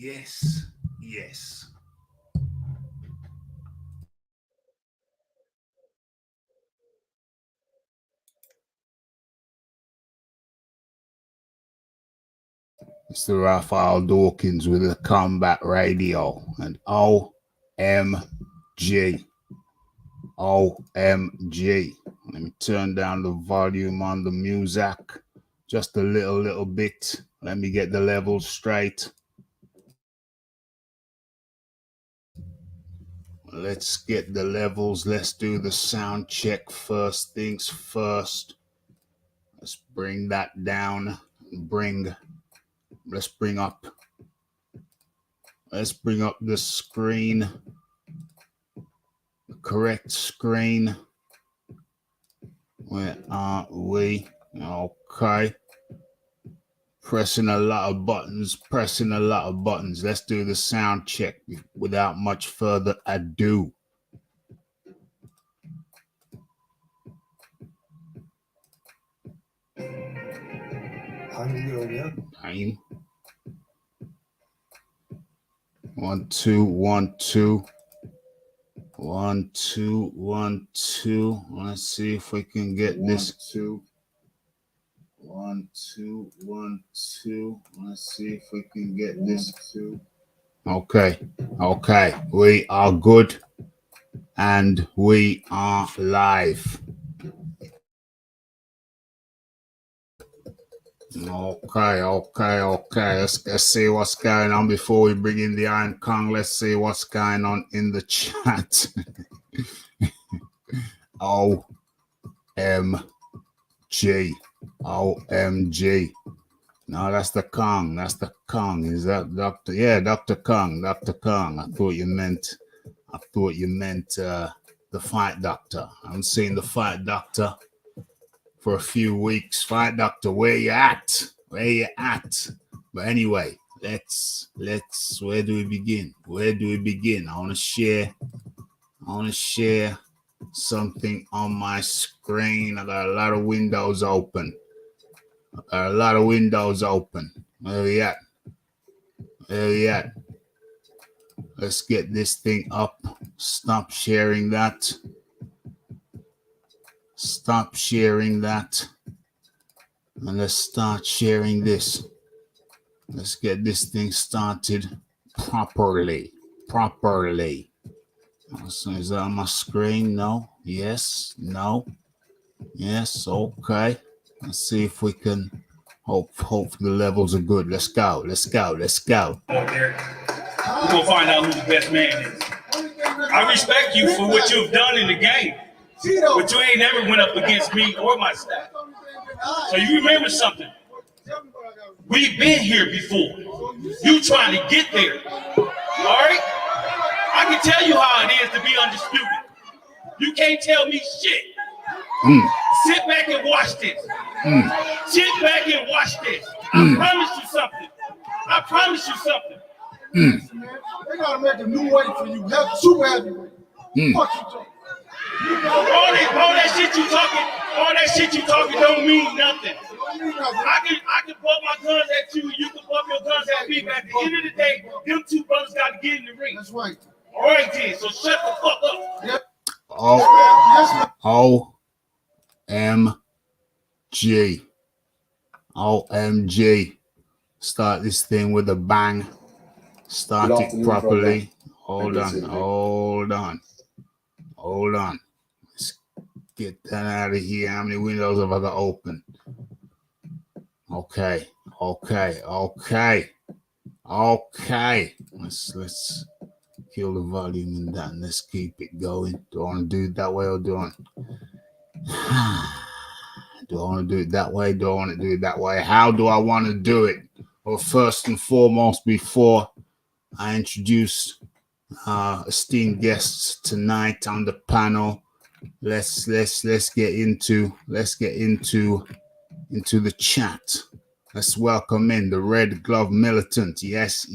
Yes, yes. Mr. Raphael Dawkins with the Combat Radio and OMG. OMG. Let me turn down the volume on the music just a little bit. Let me get the levels straight. Let's get the levels. Let's do the sound check first things first. Let's bring that down. Let's bring up the screen. The correct screen. Where are we? Okay. Pressing a lot of buttons. Let's do the sound check without much further ado. Time. 1 2 1 2 1 2 1 2. Let's see if we can get this. 1 2 1 2. Let's see if we can get this. Okay. We are good and we are live. Okay. Let's see what's going on before we bring in the Iron Kong. Let's see what's going on in the chat. OMG. No, that's the Kong. Is that Dr.? Yeah, Dr. Kong. I thought you meant the Fight Doctor. I haven't seen the Fight Doctor for a few weeks. Fight Doctor, where you at? But anyway, let's where do we begin? I want to share something on my screen. I got a lot of windows open. Where we at? Let's get this thing up. Stop sharing that. And let's start sharing this. Let's get this thing started properly. So is that on my screen? No. Yes. No. Yes. Okay. Let's see if we can hope the levels are good. Let's go. We're gonna find out who the best man is. I respect you for what you've done in the game, but you ain't never went up against me or my staff. So you remember something. We've been here before. You trying to get there. All right? I can tell you how it is to be undisputed. You can't tell me shit. Sit back and watch this. Sit back and watch this. I promise you something. They gotta make a new way for you. Super heavyweight. Fuck you talking. All that shit you talking don't mean nothing. I can put my guns at you, you can put your guns at me, but at the end of the day, them two brothers got to get in the ring. That's right. All right, then, so shut the fuck up. Yep. OMG. Start this thing with a bang. Start it properly. Hold on. Let's get that out of here. How many windows have I got open? Okay. Let's kill the volume in that and let's keep it going. Do I want to do it that way or do I want to do it that way? How do I want to do it? Well, first and foremost, before I introduce esteemed guests tonight on the panel, let's get into the chat. Let's welcome in the Red Glove Militant. Yes.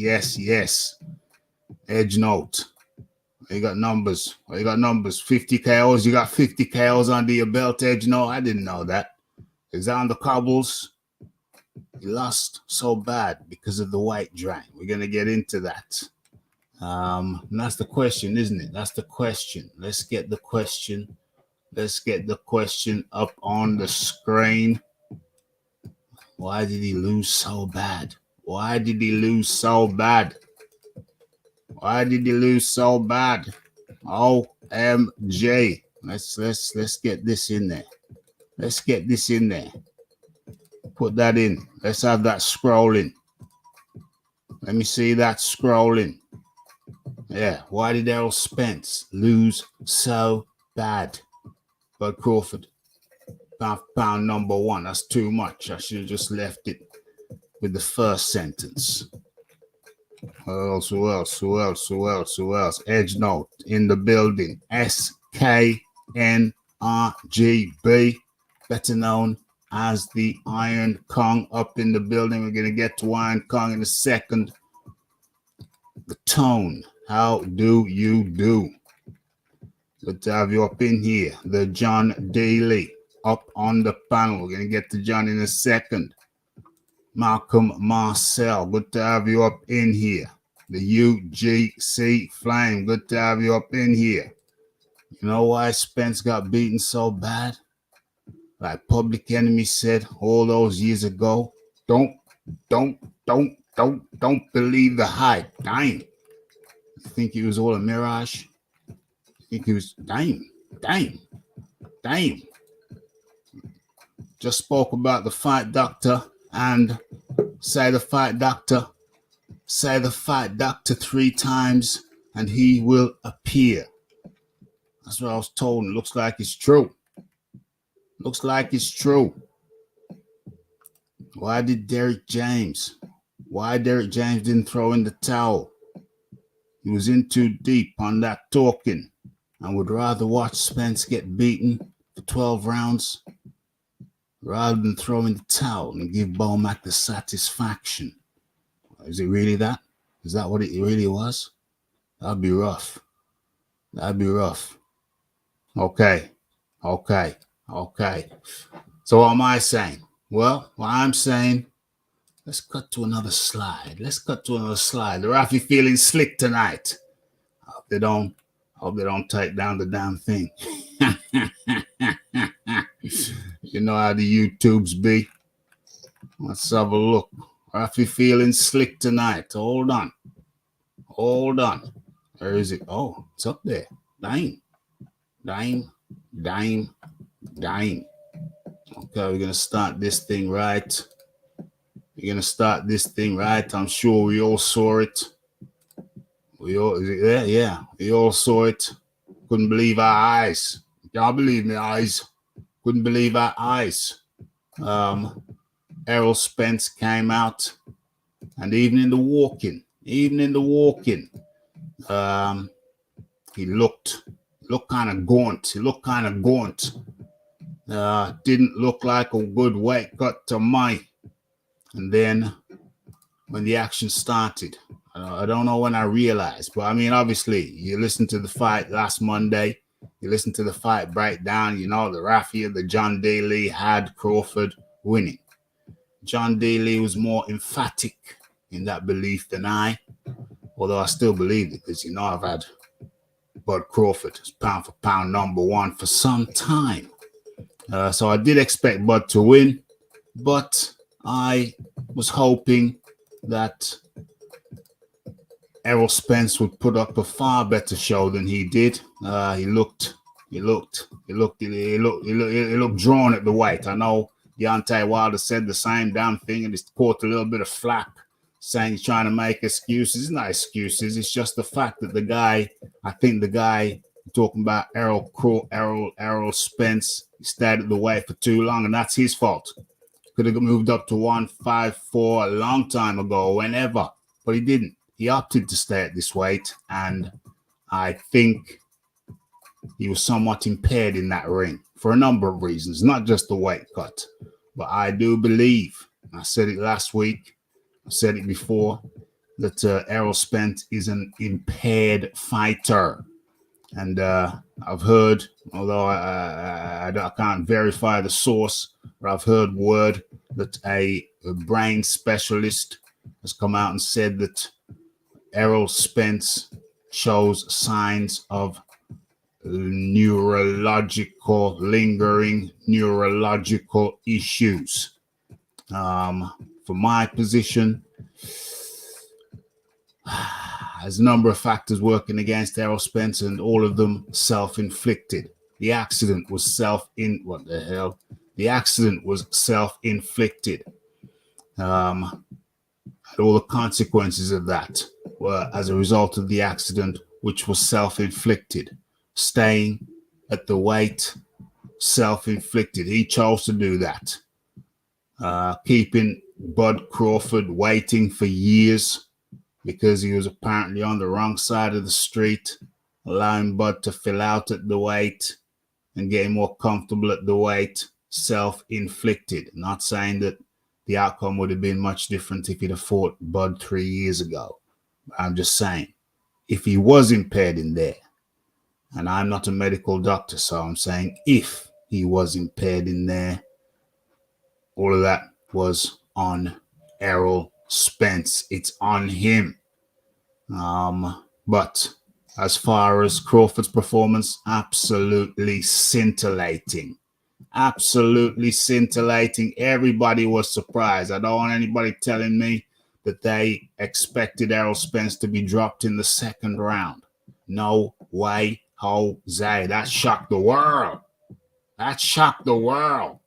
Edge note. You got numbers. 50 KOs. You got 50 KOs under your belt, Edge note. I didn't know that. Is that on the cobbles? He lost so bad because of the white drain. We're going to get into that. And that's the question, isn't it? That's the question. Let's get the question. Let's get the question up on the screen. Why did he lose so bad? Why did he lose so bad? Why did he lose so bad? OMG. Let's get this in there. Let's get this in there. Put that in. Let's have that scrolling. Let me see that scrolling. Yeah. Why did Errol Spence lose so bad? Bud Crawford. Pound number one. That's too much. I should have just left it with the first sentence. Who else? Edge note in the building. SKNRGB, better known as the Iron Kong, up in the building. We're going to get to Iron Kong in a second. The Tone, how do you do? Good to have you up in here. The John Daly up on the panel. We're going to get to John in a second. Malcolm Marcel, good to have you up in here. The UGC Flame, good to have you up in here. You know why Spence got beaten so bad? Like Public Enemy said all those years ago, don't believe the hype. Damn. You think it was all a mirage? You think it was damn. Just spoke about the fight doctor and say the fight doctor 3 times and he will appear. That's what I was told. It looks like it's true. Why Derek James didn't throw in the towel? He was in too deep on that talking and would rather watch Spence get beaten for 12 rounds rather than throw in the towel and give Bomac the satisfaction. Is it really that? Is that what it really was? That'd be rough. Okay. So what am I saying? Well, what I'm saying, let's cut to another slide. The Rafi feeling slick tonight. Hope they don't take down the damn thing. You know how the YouTubes be. Let's have a look. Rafi feeling slick tonight. Hold on. Where is it? Oh, it's up there. Dime. Okay, we're gonna start this thing right. I'm sure we all saw it. Is it there? Yeah, we all saw it. Couldn't believe our eyes. Can't believe my eyes. Couldn't believe our eyes. Errol Spence came out, and even in the walking, he looked kind of gaunt. Didn't look like a good weight cut to mine. And then when the action started, I don't know when I realized, but I mean, obviously, you listened to the fight last Monday. You listened to the fight breakdown. You know, the Rafi, the John Daly had Crawford winning. John Daly was more emphatic in that belief than I, although I still believe it because, you know, I've had Bud Crawford as pound for pound number one for some time. So I did expect Bud to win, but I was hoping that Errol Spence would put up a far better show than he did. He looked drawn at the weight. I know Deontay Wilder said the same damn thing and he's caught a little bit of flack saying he's trying to make excuses. It's not excuses. It's just the fact that the guy talking about Errol Spence, he stayed at the weight for too long, and that's his fault. Could have moved up to 154 a long time ago, whenever, but he didn't. He opted to stay at this weight, and I think he was somewhat impaired in that ring for a number of reasons, not just the weight cut. But I do believe, I said it last week, I said it before, that Errol Spence is an impaired fighter. And I've heard, although I can't verify the source, but I've heard word that a brain specialist has come out and said that Errol Spence shows signs of lingering neurological issues. For my position, there's a number of factors working against Errol Spence, and all of them self-inflicted. The accident was The accident was self-inflicted. And all the consequences of that were as a result of the accident, which was self-inflicted. Staying at the weight, self-inflicted. He chose to do that. Keeping Bud Crawford waiting for years because he was apparently on the wrong side of the street, allowing Bud to fill out at the weight and getting more comfortable at the weight, self-inflicted. Not saying that the outcome would have been much different if he'd have fought Bud 3 years ago. I'm just saying, if he was impaired in there, and I'm not a medical doctor, so I'm saying if he was impaired in there, all of that was on Errol Spence. It's on him. But as far as Crawford's performance, absolutely scintillating. Absolutely scintillating. Everybody was surprised. I don't want anybody telling me that they expected Errol Spence to be dropped in the second round. No way, Jose. That shocked the world. That shocked the world.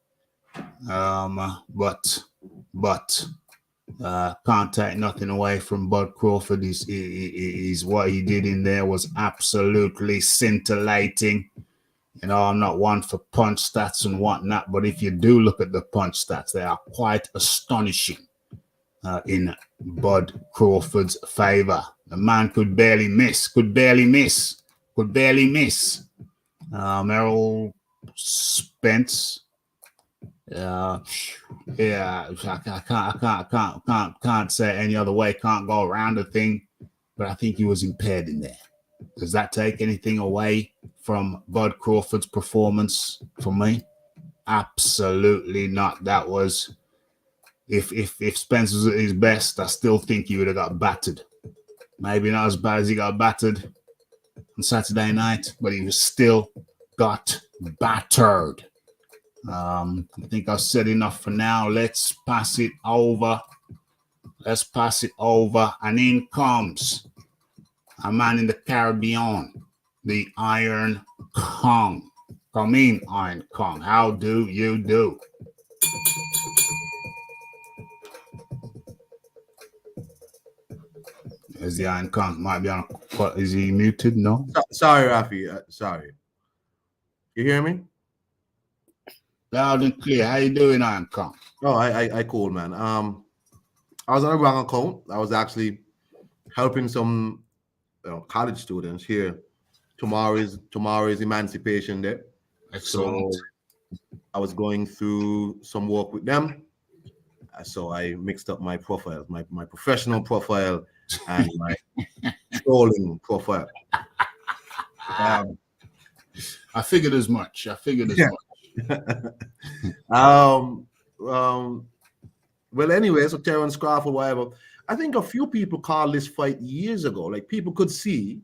But can't take nothing away from Bud Crawford. He's what he did in there was absolutely scintillating. You know, I'm not one for punch stats and whatnot, but if you do look at the punch stats, they are quite astonishing in Bud Crawford's favor. The man could barely miss. Errol Spence. I can't say any other way. Can't go around the thing, but I think he was impaired in there. Does that take anything away from Bud Crawford's performance for me? Absolutely not. That was, if Spence was at his best, I still think he would have got battered. Maybe not as bad as he got battered on Saturday night, but he was still got battered. I think I've said enough for now. Let's pass it over. And in comes a man in the Caribbean, the Iron Kong. Come in, Iron Kong. How do you do? There's the Iron Kong. Might be on. Is he muted? No. Sorry, Rafi. Sorry. You hear me? Loud and clear. How you doing, Iron Kong? Oh, I cool, man. I was on a wrong account. I was actually helping some college students here. Tomorrow is Emancipation Day. Excellent. So I was going through some work with them. So I mixed up my profile, my professional profile and my trolling profile. I figured as much. Well, anyway, so Terrence Crawford, whatever. I think a few people called this fight years ago. Like, people could see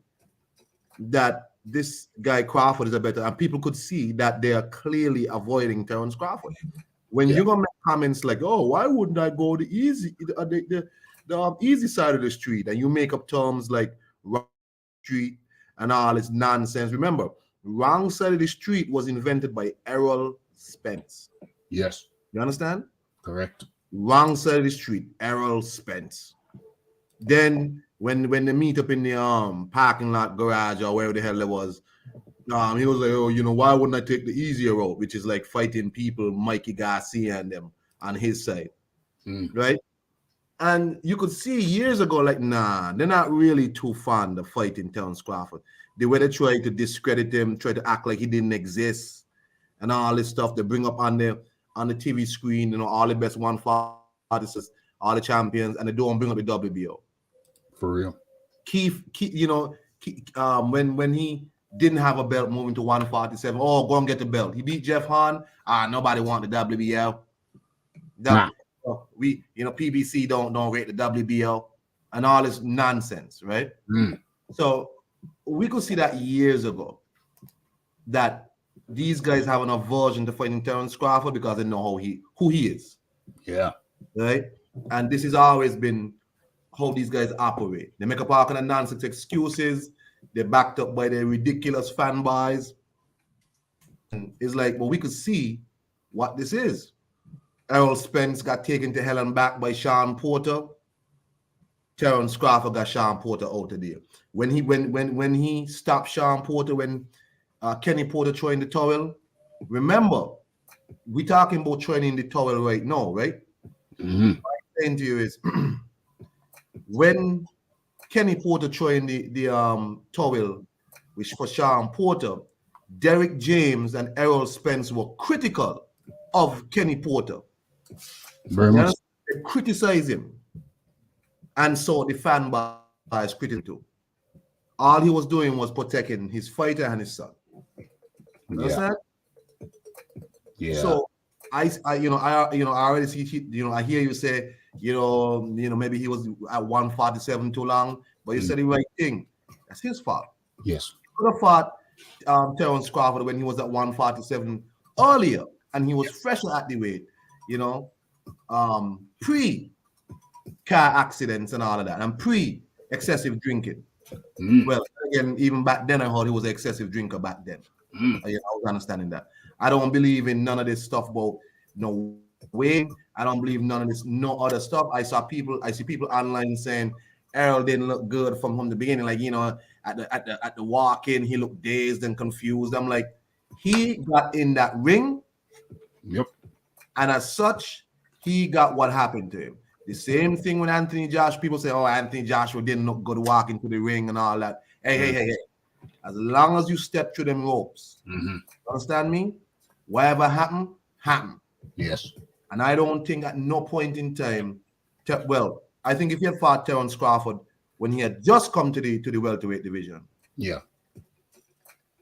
that this guy Crawford is a better, and people could see that they are clearly avoiding Terrence Crawford. When you're gonna make comments like, "Oh, why wouldn't I go the easy side of the street?" and you make up terms like wrong street and all this nonsense. Remember, wrong side of the street was invented by Errol Spence. Yes. You understand? Correct. Wrong side of the street, Errol Spence. Then when they meet up in the parking lot, garage, or wherever the hell it was, he was like, "Oh, why wouldn't I take the easier road?" Which is like fighting people, Mikey Garcia and them on his side, right? And you could see years ago, like, nah, they're not really too fond of fighting Terrence Crawford. The way they try to discredit him, try to act like he didn't exist, and all this stuff they bring up on the TV screen, all the best 140s, all the champions, and they don't bring up the WBO. For real. Keith, when he didn't have a belt moving to 147. Oh, go and get the belt. He beat Jeff Hahn. Nobody want the WBL. Nah. PBC don't rate the WBL and all this nonsense, right? So we could see that years ago that these guys have an aversion to fighting Terence Crawford because they know who he is. Yeah. Right? And this has always been how these guys operate. They make up all kind of nonsense excuses. They're backed up by their ridiculous fanboys. And it's like, well, we could see what this is. Errol Spence got taken to hell and back by Sean Porter. Terence Crawford got Sean Porter out of there. When he stopped Sean Porter, when Kenny Porter throwing the towel, remember, we talking about throwing the towel right now, right? What I'm saying to you is, when Kenny Porter throwing the towel, which for Sean Porter, Derek James and Errol Spence were critical of Kenny Porter. Very much. They criticize him. And so the fan base critical too. All he was doing was protecting his fighter and his son. You understand? Yeah. So I already see, I hear you say, maybe he was at 147 too long, but you said the right thing. That's his fault. Yes. He could have fought Terence Crawford when he was at 147 earlier, and he was fresher at the weight, pre car accidents and all of that, and pre excessive drinking. Well, again, even back then, I heard he was an excessive drinker back then. I was understanding that. I don't believe in none of this stuff about no way. I don't believe none of this, no other stuff. I see people online saying Errol didn't look good from the beginning. Like, at the walk-in, he looked dazed and confused. I'm like, he got in that ring. Yep. And as such, he got what happened to him. The same thing with Anthony Joshua. People say, oh, Anthony Joshua didn't look good walking to the ring and all that. Hey. As long as you step through them ropes, understand me? Whatever happened. Yes. And I don't think at no point in time, I think if he had fought Terence Crawford when he had just come to the welterweight division, he had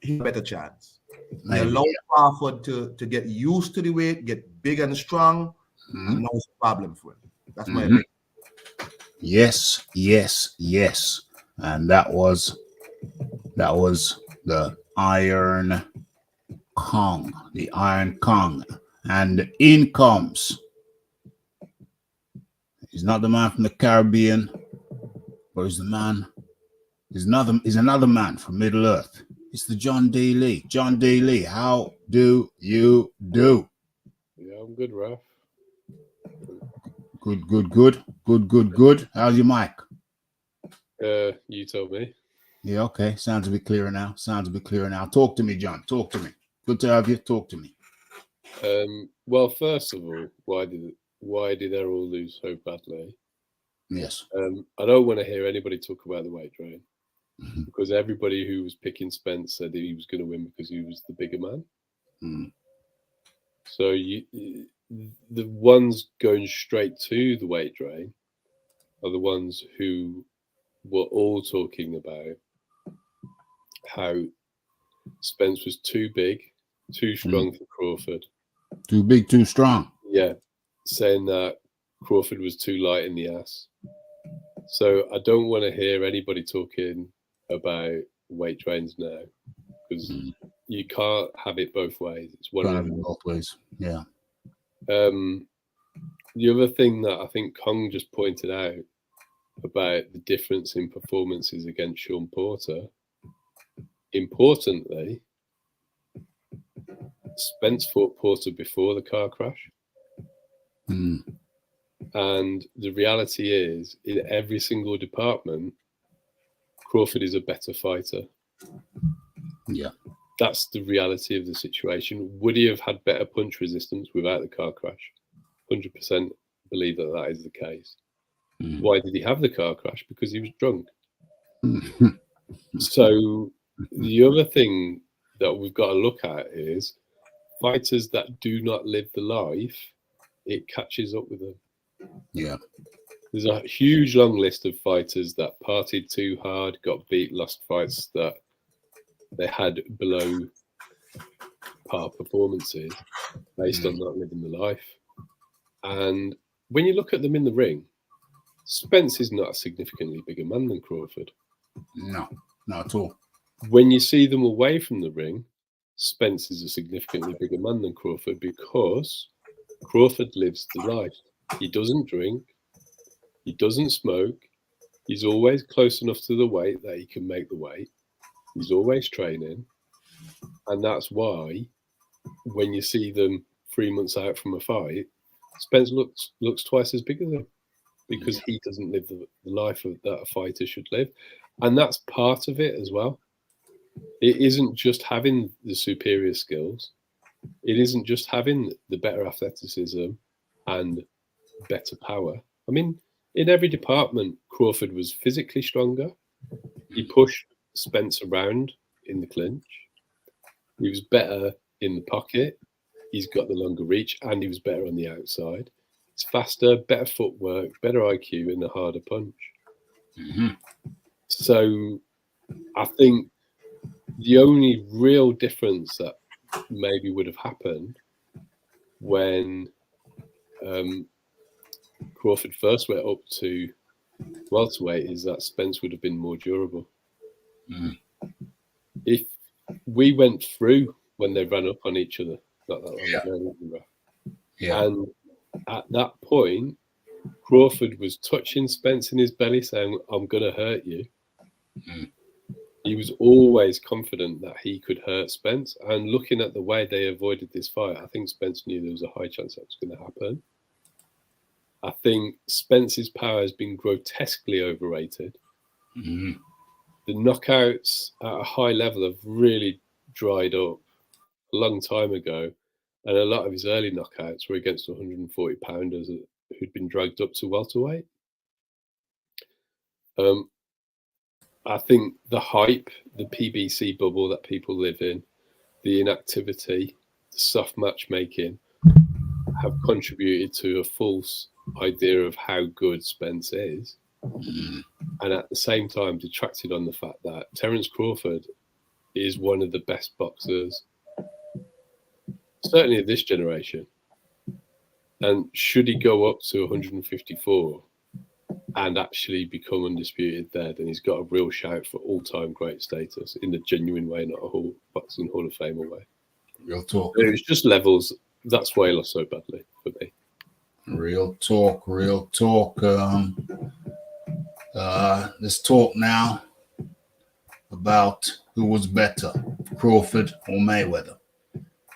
a better chance. He allowed Crawford to get used to the weight, get big and strong, and no problem for him. That's my opinion. Yes. And that was the Iron Kong. And in comes, he's not the man from the Caribbean, but he's another man from Middle Earth. It's the John Daly. John Daly, how do you do? Yeah, I'm good, Raf. Good. How's your mic? You told me. Yeah, okay. Sounds a bit clearer now. Talk to me, John. Talk to me. Good to have you. Talk to me. Well, first of all, why did Errol lose so badly? Yes. I don't want to hear anybody talk about the weight drain because everybody who was picking Spence said that he was going to win because he was the bigger man. So the ones going straight to the weight drain are the ones who were all talking about how Spence was too big, too strong for Crawford. Too big, too strong. Yeah, saying that Crawford was too light in the ass. So I don't want to hear anybody talking about weight drains now because you can't have it both ways. It's one Can't have it both ways. Yeah. The other thing that I think Kong just pointed out about the difference in performances against Sean Porter, importantly, Spence fought Porter before the car crash. And the reality is, in every single department, Crawford is a better fighter. Yeah. That's the reality of the situation. Would he have had better punch resistance without the car crash? 100% believe that is the case. Why did he have the car crash? Because he was drunk. So the other thing that we've got to look at is fighters that do not live the life, it catches up with them. Yeah. There's a huge long list of fighters that partied too hard, got beat, lost fights that they had below par performances based on not living the life. And when you look at them in the ring, Spence is not a significantly bigger man than Crawford. No, not at all. When you see them away from the ring, Spence is a significantly bigger man than Crawford because Crawford lives the life. He doesn't drink. He doesn't smoke. He's always close enough to the weight that he can make the weight. He's always training. And that's why when you see them 3 months out from a fight, Spence looks twice as big as him because he doesn't live the life that a fighter should live. And that's part of it as well. It isn't just having the superior skills. It isn't just having the better athleticism and better power. I mean, in every department, Crawford was physically stronger. He pushed Spence around in the clinch. He was better in the pocket. He's got the longer reach, and he was better on the outside. It's faster, better footwork, better IQ, and a harder punch. So I think the only real difference that maybe would have happened when Crawford first went up to welterweight is that Spence would have been more durable. If we went through when they ran up on each other, not that long ago, and at that point, Crawford was touching Spence in his belly, saying, "I'm going to hurt you." He was always confident that he could hurt Spence. And looking at the way they avoided this fight, I think Spence knew there was a high chance that was going to happen. I think Spence's power has been grotesquely overrated. The knockouts at a high level have really dried up a long time ago. And a lot of his early knockouts were against 140-pounders who'd been dragged up to welterweight. I think the hype, the PBC bubble that people live in, the inactivity, the soft matchmaking have contributed to a false idea of how good Spence is. And at the same time detracted on the fact that Terence Crawford is one of the best boxers, certainly of this generation. And should he go up to 154 and actually become undisputed there, then he's got a real shout for all-time great status in the genuine way, not a boxing Hall of Famer way. Real talk. It was just levels. That's why he lost so badly for me. Real talk. Let's talk now about who was better, Crawford or Mayweather.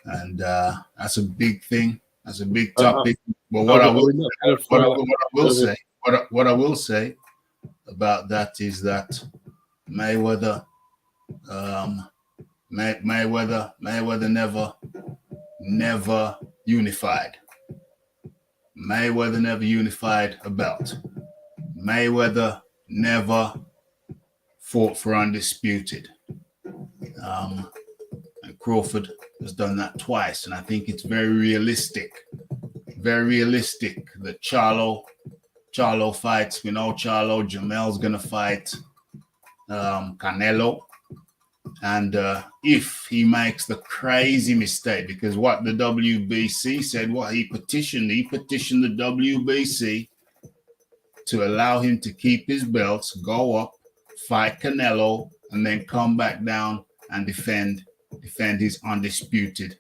And that's a big thing. That's a big topic. But what I will say about that is that Mayweather never unified. Mayweather never unified a belt. Mayweather never fought for undisputed. And Crawford has done that twice, and I think it's very realistic. The Charlo fights. We know Charlo. Jamel's gonna fight Canelo, and if he makes the crazy mistake, because what the WBC said, what he petitioned the WBC to allow him to keep his belts, go up, fight Canelo, and then come back down and defend his undisputed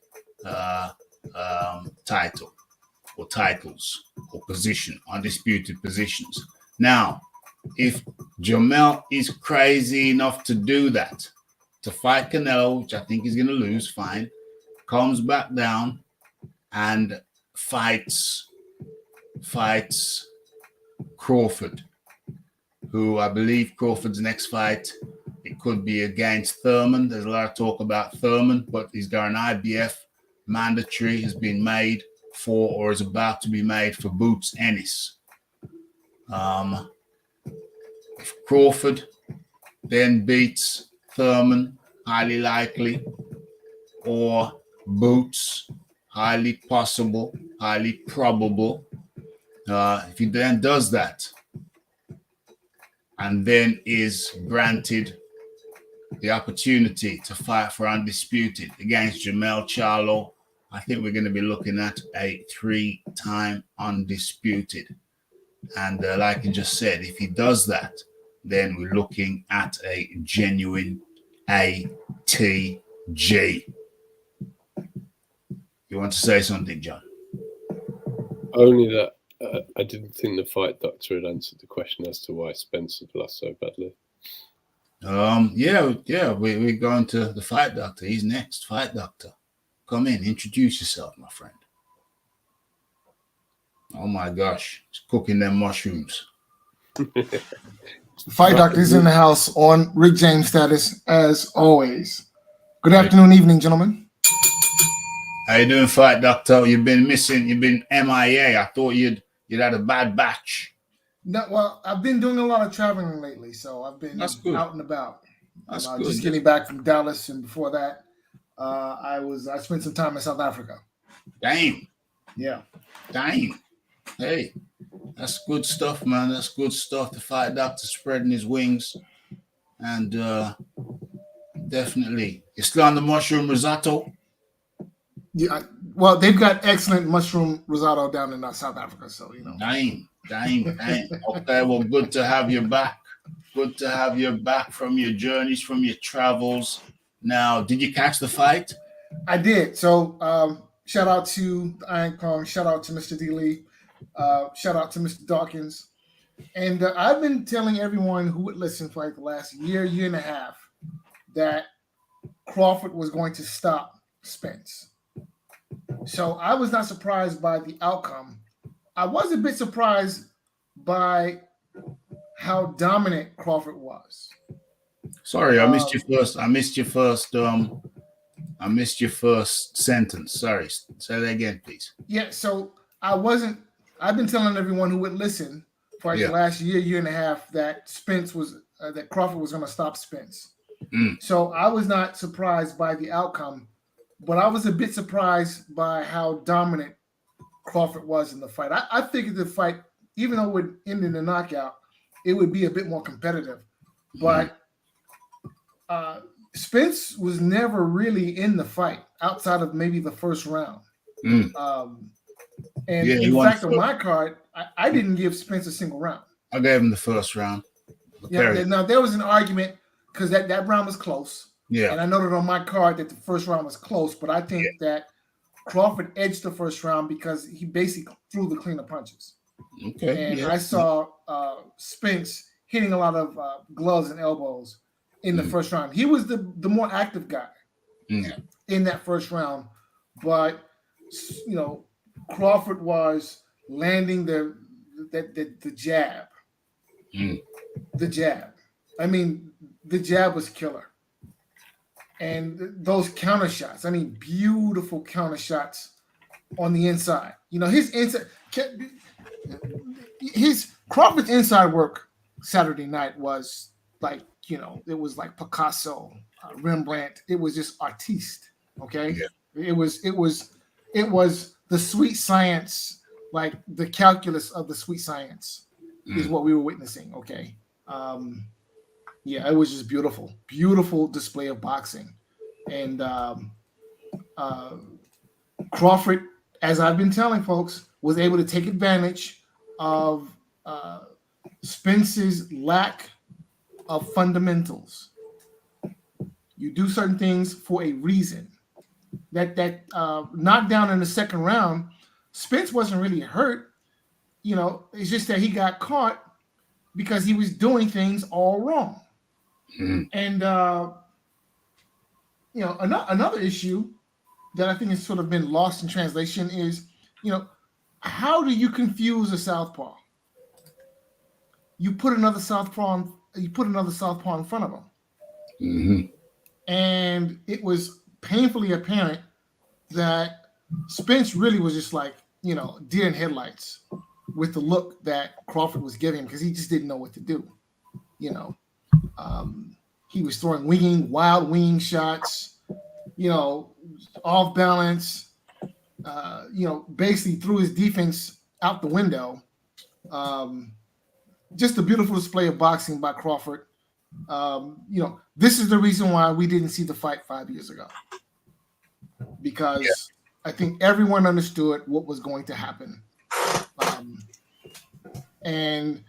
title or titles or position, undisputed positions. Now, if Jamel is crazy enough to do that, to fight Canelo, which I think he's going to lose, fine, comes back down and fights Crawford, who I believe Crawford's next fight, it could be against Thurman. There's a lot of talk about Thurman, but he's got an IBF mandatory has been made for, or is about to be made for, Boots Ennis. If Crawford then beats Thurman, highly likely, or Boots, highly possible, highly probable. If he then does that and then is granted the opportunity to fight for undisputed against Jamel Charlo, I think we're going to be looking at a 3-time undisputed. And like I just said, if he does that, then we're looking at a genuine ATG. You want to say something, John? Only that I didn't think the fight doctor had answered the question as to why Spence had lost so badly. Yeah, we're going to the fight doctor. He's next. Fight doctor. Come in, introduce yourself, my friend. Oh my gosh, he's cooking them mushrooms. The fight doctor is in the house on Rick James status as always. Good afternoon, evening, gentlemen. How you doing, fight doctor? You've been missing. You've been MIA. I thought you'd had a bad batch. No, well, I've been doing a lot of traveling lately, so I've been That's good. out and about. That's good. Just getting back from Dallas, and before that, I spent some time in South Africa. Damn. Yeah. Damn. Hey, that's good stuff, man. That's good stuff. The fight doctor spreading his wings, and definitely, you're still on the mushroom risotto. Yeah. Well, they've got excellent mushroom risotto down in South Africa, so you know. Damn. Okay, well, good to have you back. Good to have you back from your journeys, from your travels. Now, did you catch the fight? I did. So, shout out to the Iron Kong. Shout out to Mr. D. Lee. Shout out to Mr. Dawkins. And I've been telling everyone who would listen for like the last year and a half that Crawford was going to stop Spence. So I was not surprised by the outcome. I was a bit surprised by how dominant Crawford was. Sorry, I missed your first sentence. Sorry, say that again, please. Yeah, so I've been telling everyone who would listen for like the last year and a half that that Crawford was going to stop Spence. So I was not surprised by the outcome, but I was a bit surprised by how dominant Crawford was in the fight. I figured the fight, even though it would end in a knockout, it would be a bit more competitive. But Spence was never really in the fight outside of maybe the first round. In fact, on my card, I didn't give Spence a single round. I gave him the first round. Now there was an argument because that round was close. Yeah. And I noted on my card that the first round was close, but I think that Crawford edged the first round because he basically threw the cleaner punches. Okay. And I saw Spence hitting a lot of gloves and elbows in the first round. He was the more active guy in that first round. But, you know, Crawford was landing the jab. The jab. I mean, the jab was killer. And those counter shots, I mean, beautiful counter shots on the inside. You know, Crawford's inside work Saturday night was like, you know, it was like Picasso, Rembrandt. It was just artiste. Okay, it was the sweet science, like the calculus of the sweet science, is what we were witnessing. Okay. Yeah, it was just beautiful display of boxing. And Crawford, as I've been telling folks, was able to take advantage of Spence's lack of fundamentals. You do certain things for a reason. That knockdown in the second round, Spence wasn't really hurt. You know, it's just that he got caught because he was doing things all wrong. And you know, another issue that I think has sort of been lost in translation is, you know, how do you confuse a southpaw? You put another southpaw in front of him, and it was painfully apparent that Spence really was just like, you know, deer in headlights with the look that Crawford was giving him because he just didn't know what to do. You know. He was throwing wild winging shots, you know, off balance, you know, basically threw his defense out the window. Just a beautiful display of boxing by Crawford. This is the reason why we didn't see the fight 5 years ago, because I think everyone understood what was going to happen. And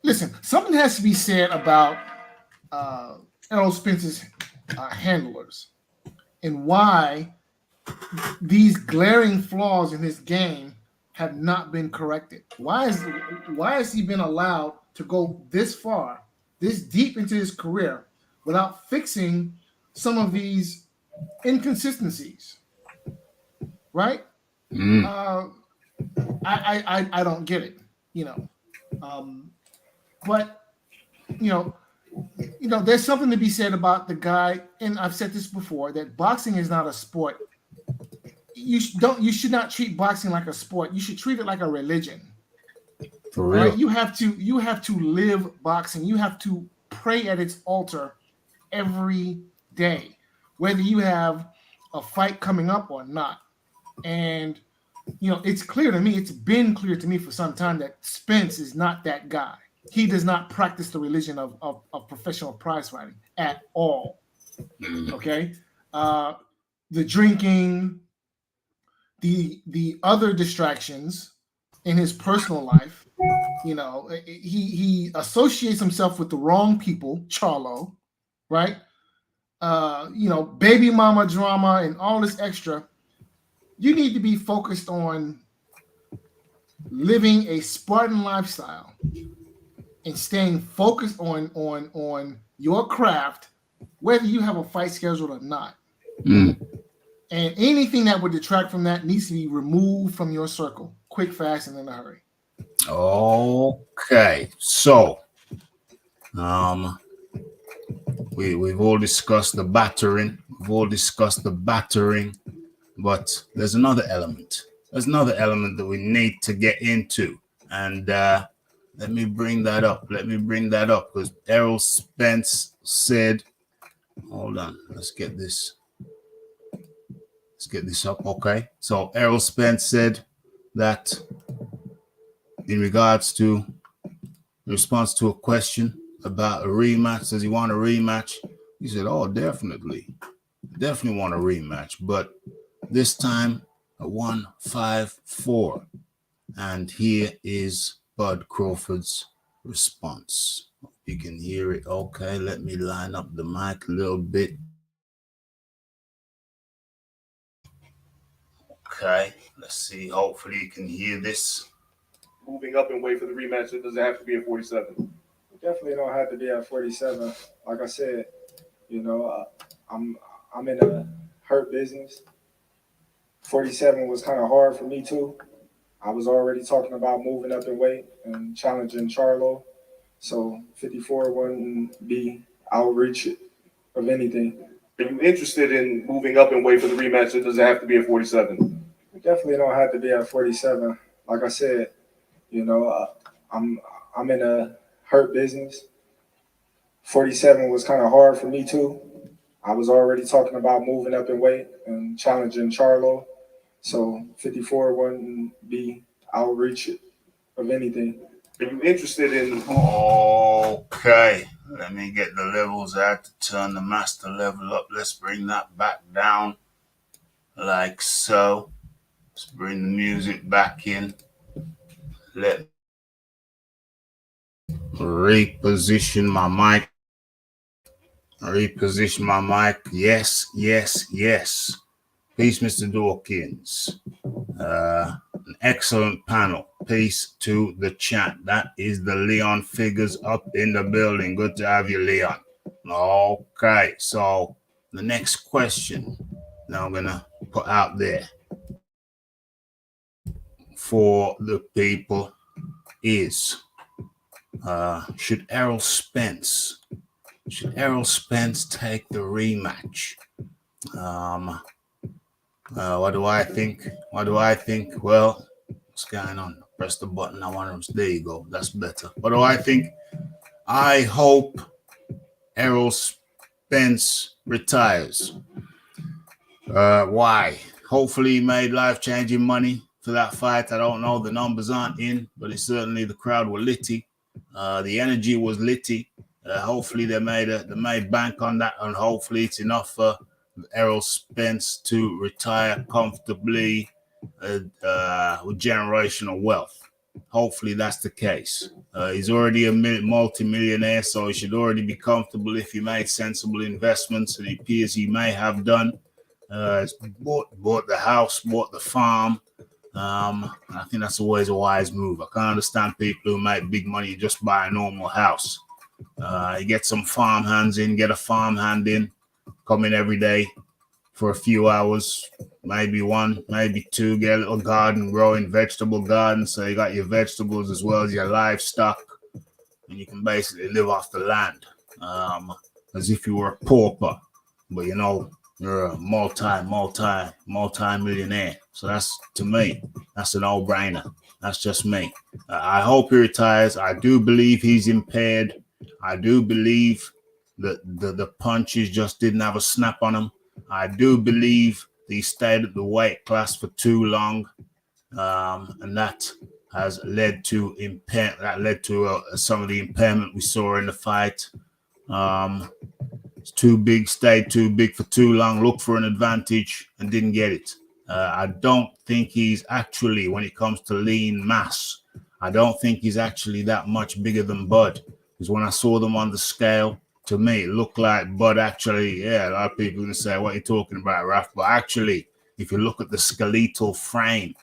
listen, something has to be said about Errol Spence's handlers and why these glaring flaws in his game have not been corrected. Why has he been allowed to go this far, this deep into his career without fixing some of these inconsistencies? Right? I don't get it, but there's something to be said about the guy, and I've said this before, that boxing is not a sport. You should not treat boxing like a sport. You should treat it like a religion. For real. Right? You have to live boxing. You have to pray at its altar every day, whether you have a fight coming up or not. And it's clear to me, it's been clear to me for some time that Spence is not that guy. He does not practice the religion of professional prize fighting at all. Okay? The drinking, the other distractions in his personal life, he associates himself with the wrong people, Charlo, right? Baby mama drama and all this extra. You need to be focused on living a Spartan lifestyle and staying focused on your craft, whether you have a fight scheduled or not. And anything that would detract from that needs to be removed from your circle, quick, fast, and in a hurry. Okay, so we've all discussed the battering. But there's another element. That we need to get into, and let me bring that up. Because Errol Spence said, hold on, let's get this up. Okay, so Errol Spence said that in regards to response to a question about a rematch, does he want a rematch? He said, oh, definitely want a rematch, but this time a 154. And here is Bud Crawford's response. You can hear it. Okay, let me line up the mic a little bit. Okay, let's see. Hopefully you can hear this. Moving up and wait for the rematch, it doesn't have to be at 47. Definitely don't have to be at 47. Like I said, I'm in a hurt business. 47 was kind of hard for me too. I was already talking about moving up in weight and challenging Charlo. So 54 wouldn't be outreach of anything. Are you interested in moving up and wait for the rematch? It doesn't have to be at 47. Definitely don't have to be at 47. Like I said, I'm in a hurt business. 47 was kind of hard for me too. I was already talking about moving up in weight and challenging Charlo. So 54 wouldn't be outreach of anything. Are you interested in? Okay, let me get the levels out to turn the master level up. Let's bring that back down like so. Let's bring the music back in. Let reposition my mic. Yes. Peace, Mr. Dawkins. An excellent panel. Peace to the chat. That is the Leon figures up in the building. Good to have you, Leon. Okay, so the next question that I'm gonna put out there for the people is, should Errol Spence take the rematch? What do I think? Well, what's going on? Press the button. There you go. That's better. What do I think? I hope Errol Spence retires. Why? Hopefully he made life-changing money for that fight. I don't know. The numbers aren't in, but it's certainly the crowd were litty. The energy was litty. Hopefully they made bank on that, and hopefully it's enough for Errol Spence to retire comfortably with generational wealth. Hopefully that's the case. He's already a multi-millionaire, so he should already be comfortable if he made sensible investments, and it appears he may have done. Bought the house, bought the farm. I think that's always a wise move. I can't understand people who make big money just buy a normal house. You get some farm hands in, get a farm hand in, come in every day for a few hours, maybe one, maybe two, get a little garden, growing vegetable garden. So you got your vegetables as well as your livestock, and you can basically live off the land as if you were a pauper. But you know, you're a multi-millionaire. So that's, to me, that's a no-brainer. That's just me. I hope he retires. I do believe he's impaired. I do believe that the punches just didn't have a snap on him. I do believe he stayed at the weight class for too long, and that has led to some of the impairment we saw in the fight. It's too big, stayed too big for too long, looked for an advantage and didn't get it. I don't think he's actually, when it comes to lean mass, I don't think he's actually that much bigger than Bud. Because when I saw them on the scale, to me, it looked like Bud actually, a lot of people are going to say, what are you talking about, Raf? But actually, if you look at the skeletal frame,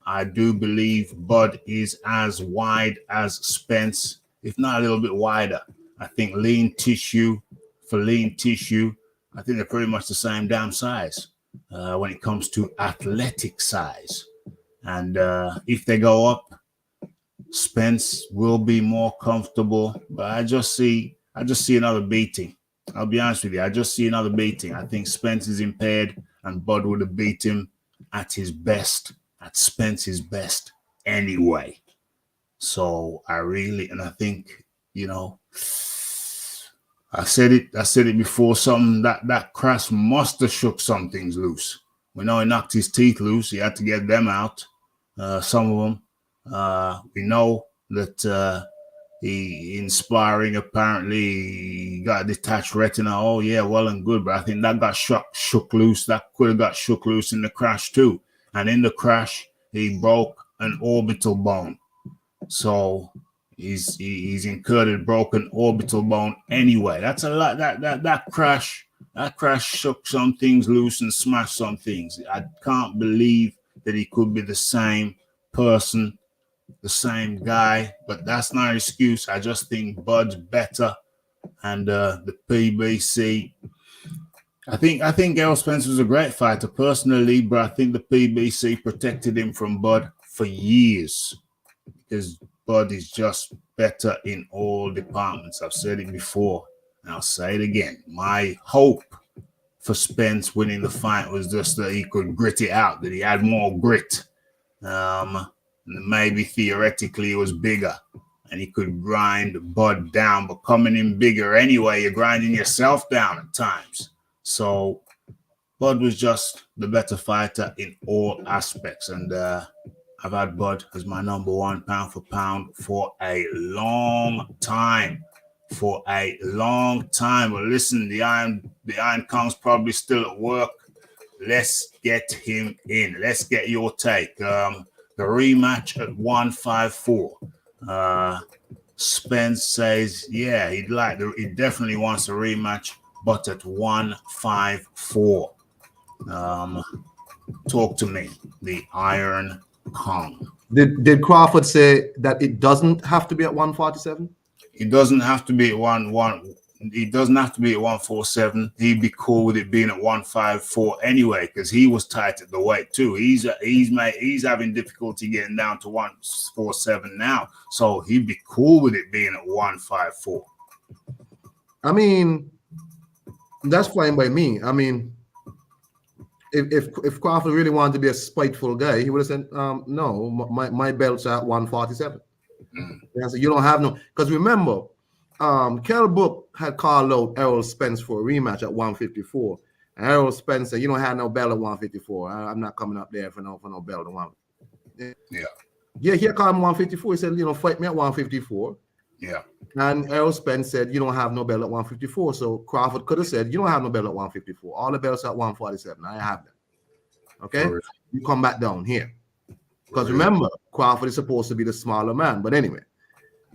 I do believe Bud is as wide as Spence, if not a little bit wider. I think lean tissue, I think they're pretty much the same damn size when it comes to athletic size. And if they go up, Spence will be more comfortable. But I just see another beating. I'll be honest with you. I just see another beating. I think Spence is impaired, and Bud would have beat him at his best, at Spence's best anyway. So I think, you know, I said it before. Something that crash must have shook some things loose. We know he knocked his teeth loose. He had to get them out. Some of them. We know that he inspiring, apparently he got a detached retina. Oh yeah, well and good, but I think that got shook loose. That could have got shook loose in the crash too. And in the crash, he broke an orbital bone. So he's incurred a broken orbital bone anyway. That's a lot. That crash shook some things loose and smashed some things. I can't believe that he could be the same person, the same guy, but that's not an excuse. I just think Bud's better, and the PBC. I think Errol Spence was a great fighter personally, but I think the PBC protected him from Bud for years because Bud is just better in all departments. I've said it before, and I'll say it again. My hope for Spence winning the fight was just that he could grit it out, that he had more grit. Maybe theoretically he was bigger and he could grind Bud down, but coming in bigger anyway, you're grinding yourself down at times. So Bud was just the better fighter in all aspects, and I've had Bud as my number one pound for pound for a long time. Well, listen, the Iron Kong's probably still at work. Let's get him in. Let's get your take. The rematch at 154. Spence says, yeah, he definitely wants a rematch, but at 154. Talk to me, the Iron Kong. Did Crawford say that it doesn't have to be at 147? It doesn't have to be at 147. He'd be cool with it being at 154 anyway, because he was tight at the weight too. He's having difficulty getting down to 147 now, so he'd be cool with it being at 154. I mean, that's fine by me. I mean, if Crawford really wanted to be a spiteful guy, he would have said, no, my belt's at 147. And so you don't have no, because remember, Kell Brook had called out Errol Spence for a rematch at 154. And Errol Spence said, you don't have no belt at 154. I'm not coming up there for no belt at 154. Yeah, he called him 154. He said, fight me at 154. Yeah. And Errol Spence said, you don't have no belt at 154. So Crawford could have said, you don't have no belt at 154. All the belts at 147. I have them. Okay? For real. You come back down here. Because For real. remember, Crawford is supposed to be the smaller man. But anyway,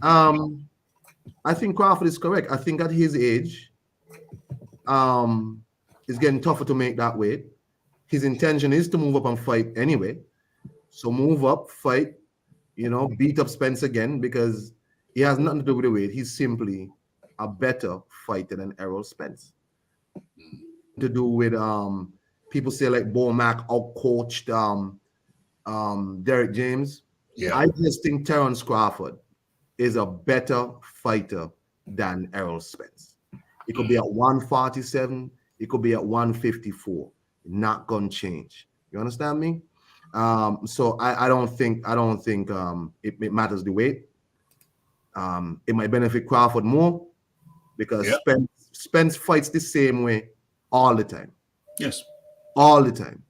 I think Crawford is correct. I think at his age, it's getting tougher to make that weight. His intention is to move up and fight anyway. So move up, fight, beat up Spence again, because he has nothing to do with the weight. He's simply a better fighter than Errol Spence. To do with people say like Bo Mack out-coached Derek James. Yeah. I just think Terence Crawford is a better fighter than Errol Spence. It could be at 147, it could be at 154. Not gonna change. You understand me? So I don't think it matters the weight. It might benefit Crawford more because Spence fights the same way all the time. Yes. All the time.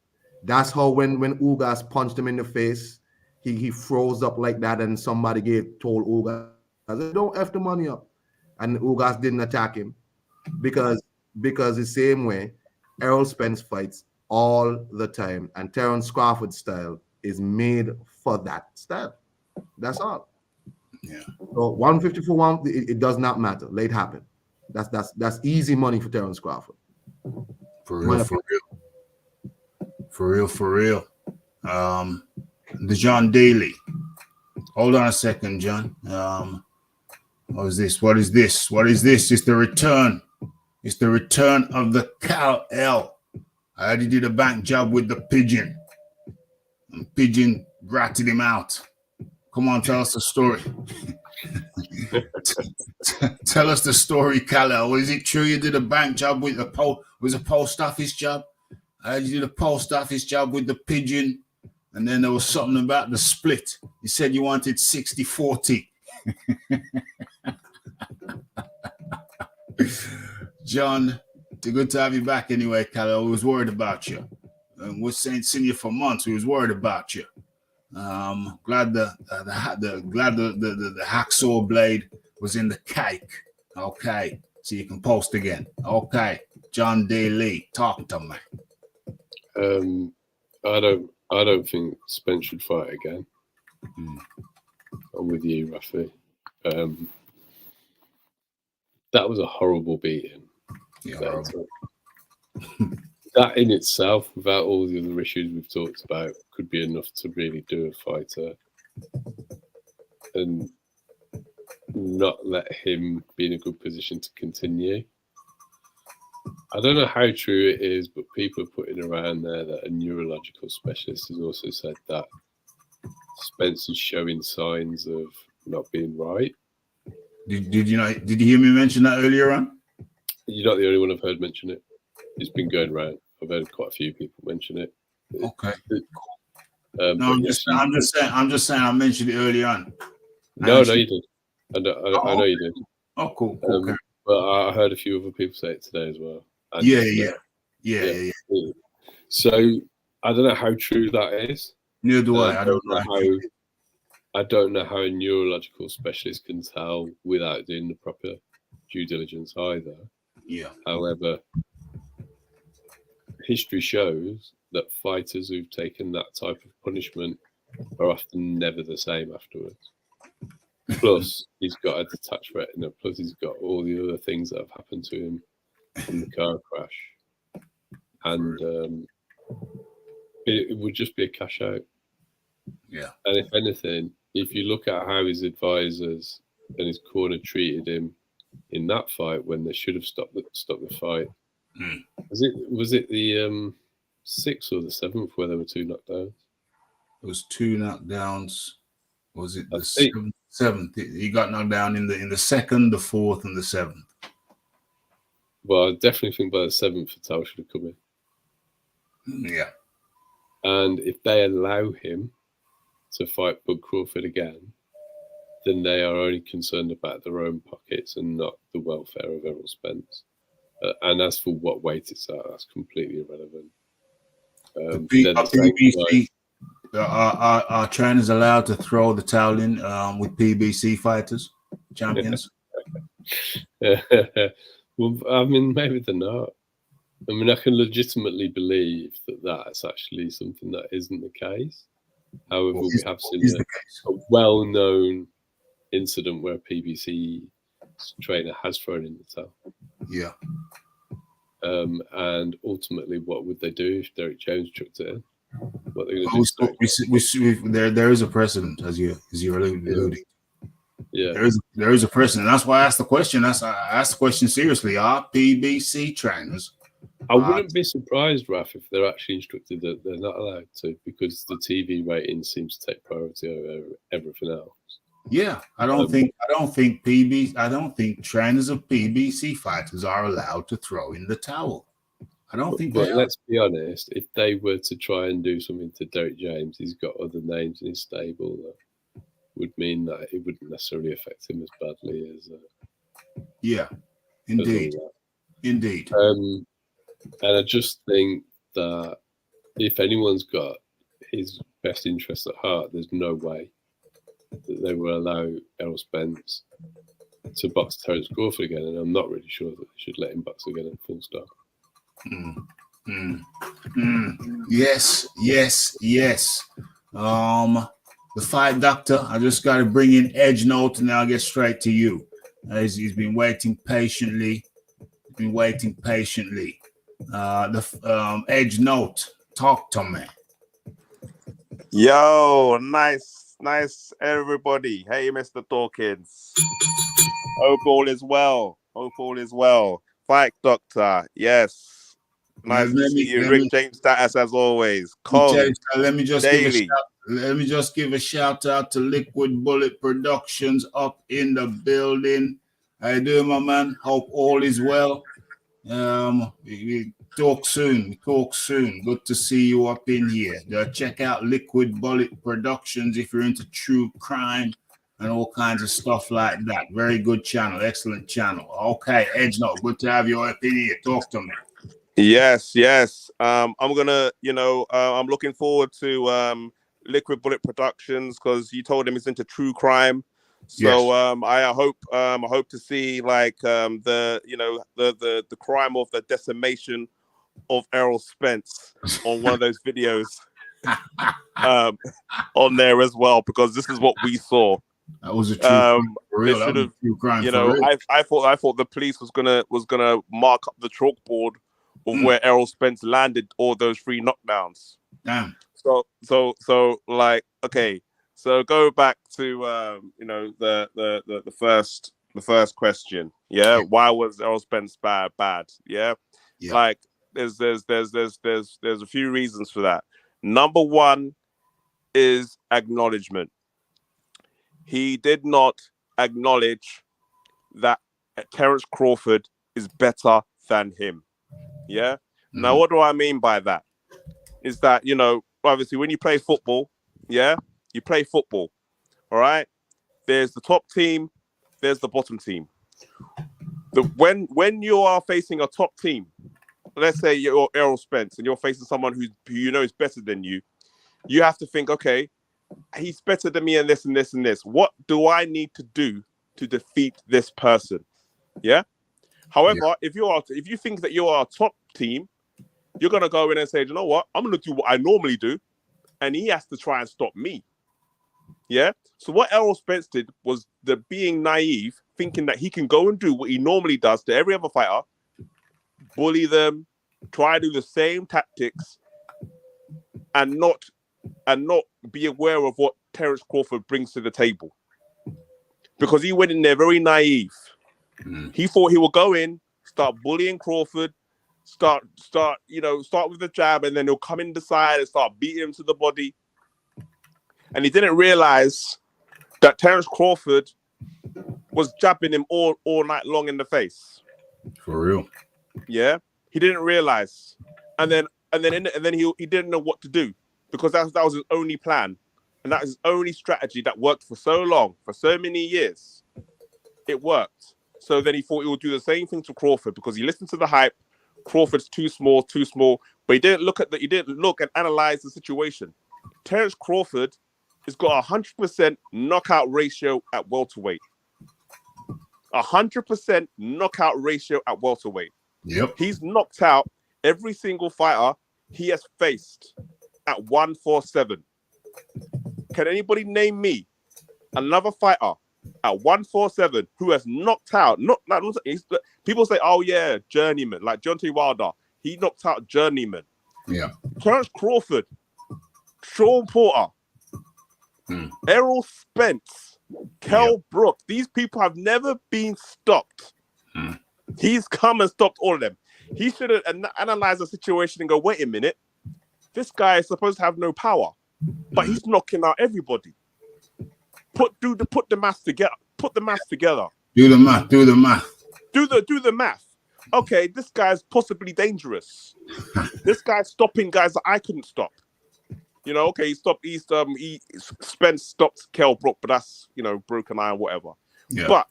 That's how when Ugas punched him in the face, he froze up like that, and somebody told Ugas, don't F the money up. And Ugas didn't attack him because the same way Errol Spence fights all the time, and Terence Crawford's style is made for that style. That's all. Yeah. So 154, it does not matter. Let it happen. That's easy money for Terence Crawford. For real. The John Daly. Hold on a second, John. What is this? It's the return. It's the return of the Cal L. I already did a bank job with the Pigeon. And Pigeon ratted him out. Come on, tell us the story. Tell us the story, Cal. Is it true you did a bank job with a post office job? I did a post office job with the Pigeon, and then there was something about the split. You said you wanted 60-40. John, it's good to have you back anyway, Cal. We was worried about you. We're saying seen you for months. We was worried about you. Glad the hacksaw blade was in the cake. Okay, so you can post again. Okay, John Daly, talk to me. I don't think Spence should fight again. I'm with you, Rafi. That was a horrible beating. Yeah, that in itself, without all the other issues we've talked about, could be enough to really do a fighter and not let him be in a good position to continue. I don't know how true it is, but people are putting around there that a neurological specialist has also said that Spence is showing signs of not being right. Did you hear me mention that earlier on? You're not the only one I've heard mention it. It's been going around. I've heard quite a few people mention it. Okay. No, I'm just saying. I mentioned it early on. No, you did. I know you did. Oh, cool. Okay. But I heard a few other people say it today as well. And Yeah. So I don't know how true that is. Neither do I. I don't know how a neurological specialist can tell without doing the proper due diligence either. Yeah. However, history shows that fighters who've taken that type of punishment are often never the same afterwards. Plus, he's got a detached retina. Plus, he's got all the other things that have happened to him in the car crash. And it would just be a cash out. Yeah. And if anything, if you look at how his advisors and his corner treated him in that fight when they should have stopped the fight, was it the 6th or the 7th where there were 2 knockdowns? It was 2 knockdowns. Was it the 7th? He got knocked down in the 2nd, the 4th, and the 7th. Well, I definitely think by the 7th, Fatal should have come in. Yeah. And if they allow him to fight Bud Crawford again, then they are only concerned about their own pockets and not the welfare of Errol Spence. And as for what weight it's at, that's completely irrelevant. PBC, are trainers allowed to throw the towel in with PBC fighters? champions. Well, I mean, maybe they're not. I mean, I can legitimately believe that that's actually something that isn't the case. However, we have seen a well-known incident where a PBC trainer has thrown in the towel. Yeah. And ultimately, what would they do if Derek James chucked it in? What they're going to do? There is a precedent, as you're alluding. Yeah. There is a precedent. That's why I asked the question. I asked the question seriously. Are PBC trainers? I wouldn't be surprised, Raf, if they're actually instructed that they're not allowed to, because the TV rating seems to take priority over everything else. Yeah, I don't think trainers of PBC fighters are allowed to throw in the towel. I don't think. But let's be honest, if they were to try and do something to Derek James, he's got other names in his stable that would mean that it wouldn't necessarily affect him as badly as. Yeah, indeed, indeed. And I just think that if anyone's got his best interest at heart, there's no way that they will allow Errol Spence to box Terence Crawford again. And I'm not really sure that they should let him box again at full stop. Yes. The fight doctor, I just got to bring in Edge Note and I'll get straight to you. He's been waiting patiently. The Edge Note, talk to me. Yo, nice everybody. Hey, Mr. Dawkins. Hope all is well. Fight doctor, yes. Nice to see you. Rick James status as always. Let me just give a shout out to Liquid Bullet Productions up in the building. How you doing, my man? Hope all is well. We talk soon. Good to see you up in here. Check out Liquid Bullet Productions if you're into true crime and all kinds of stuff like that. Very good channel, excellent channel. Okay, Edge Note, good to have you up in here. Talk to me. Yes. I'm gonna, I'm looking forward to Liquid Bullet Productions because you told him he's into true crime. So I hope to see like the crime of the decimation of Errol Spence on one of those videos on there as well, because this is what we saw. That was a true crime. I thought the police was gonna mark up the chalkboard of where Errol Spence landed all those 3 knockdowns. Damn. So like, okay. So go back to the first question. Yeah, why was Errol Spence bad? Yeah, like there's a few reasons for that. Number one is acknowledgement. He did not acknowledge that Terence Crawford is better than him. Yeah. Mm-hmm. Now, what do I mean by that? Is that obviously when you play football, yeah. You play football, all right? There's the top team, there's the bottom team. When you are facing a top team, let's say you're Errol Spence and you're facing someone who is better than you, you have to think, okay, he's better than me in this and this and this. What do I need to do to defeat this person? Yeah? However, if you think that you are a top team, you're gonna go in and say, you know what? I'm gonna do what I normally do, and he has to try and stop me. Yeah. So what Errol Spence did was the being naive, thinking that he can go and do what he normally does to every other fighter, bully them, try to do the same tactics, and not be aware of what Terence Crawford brings to the table. Because he went in there very naive. He thought he would go in, start bullying Crawford, start with the jab, and then he'll come in the side and start beating him to the body. And he didn't realize that Terence Crawford was jabbing him all night long in the face. For real. Yeah. He didn't realize. And then he didn't know what to do, because that was his only plan. And that was his only strategy that worked for so long, for so many years. It worked. So then he thought he would do the same thing to Crawford, because he listened to the hype. Crawford's too small. But he didn't look and analyze the situation. Terence Crawford has got 100% knockout ratio at welterweight. 100% knockout ratio at welterweight. Yep. He's knocked out every single fighter he has faced at 147. Can anybody name me another fighter at 147 who has knocked out? People say, "Oh yeah, journeyman," like Deontay Wilder. He knocked out journeyman. Yeah. Terence Crawford, Sean Porter, Errol Spence, Kell Brook. These people have never been stopped. He's come and stopped all of them. He should have analyzed the situation and go, wait a minute, this guy is supposed to have no power, but he's knocking out everybody. Put the math together. Put the math together. Do the math. Do the math. Okay, this guy's possibly dangerous. This guy's stopping guys that I couldn't stop. You know, okay, Spence stopped Kell Brook, but that's, you know, broken eye or whatever. Yeah. But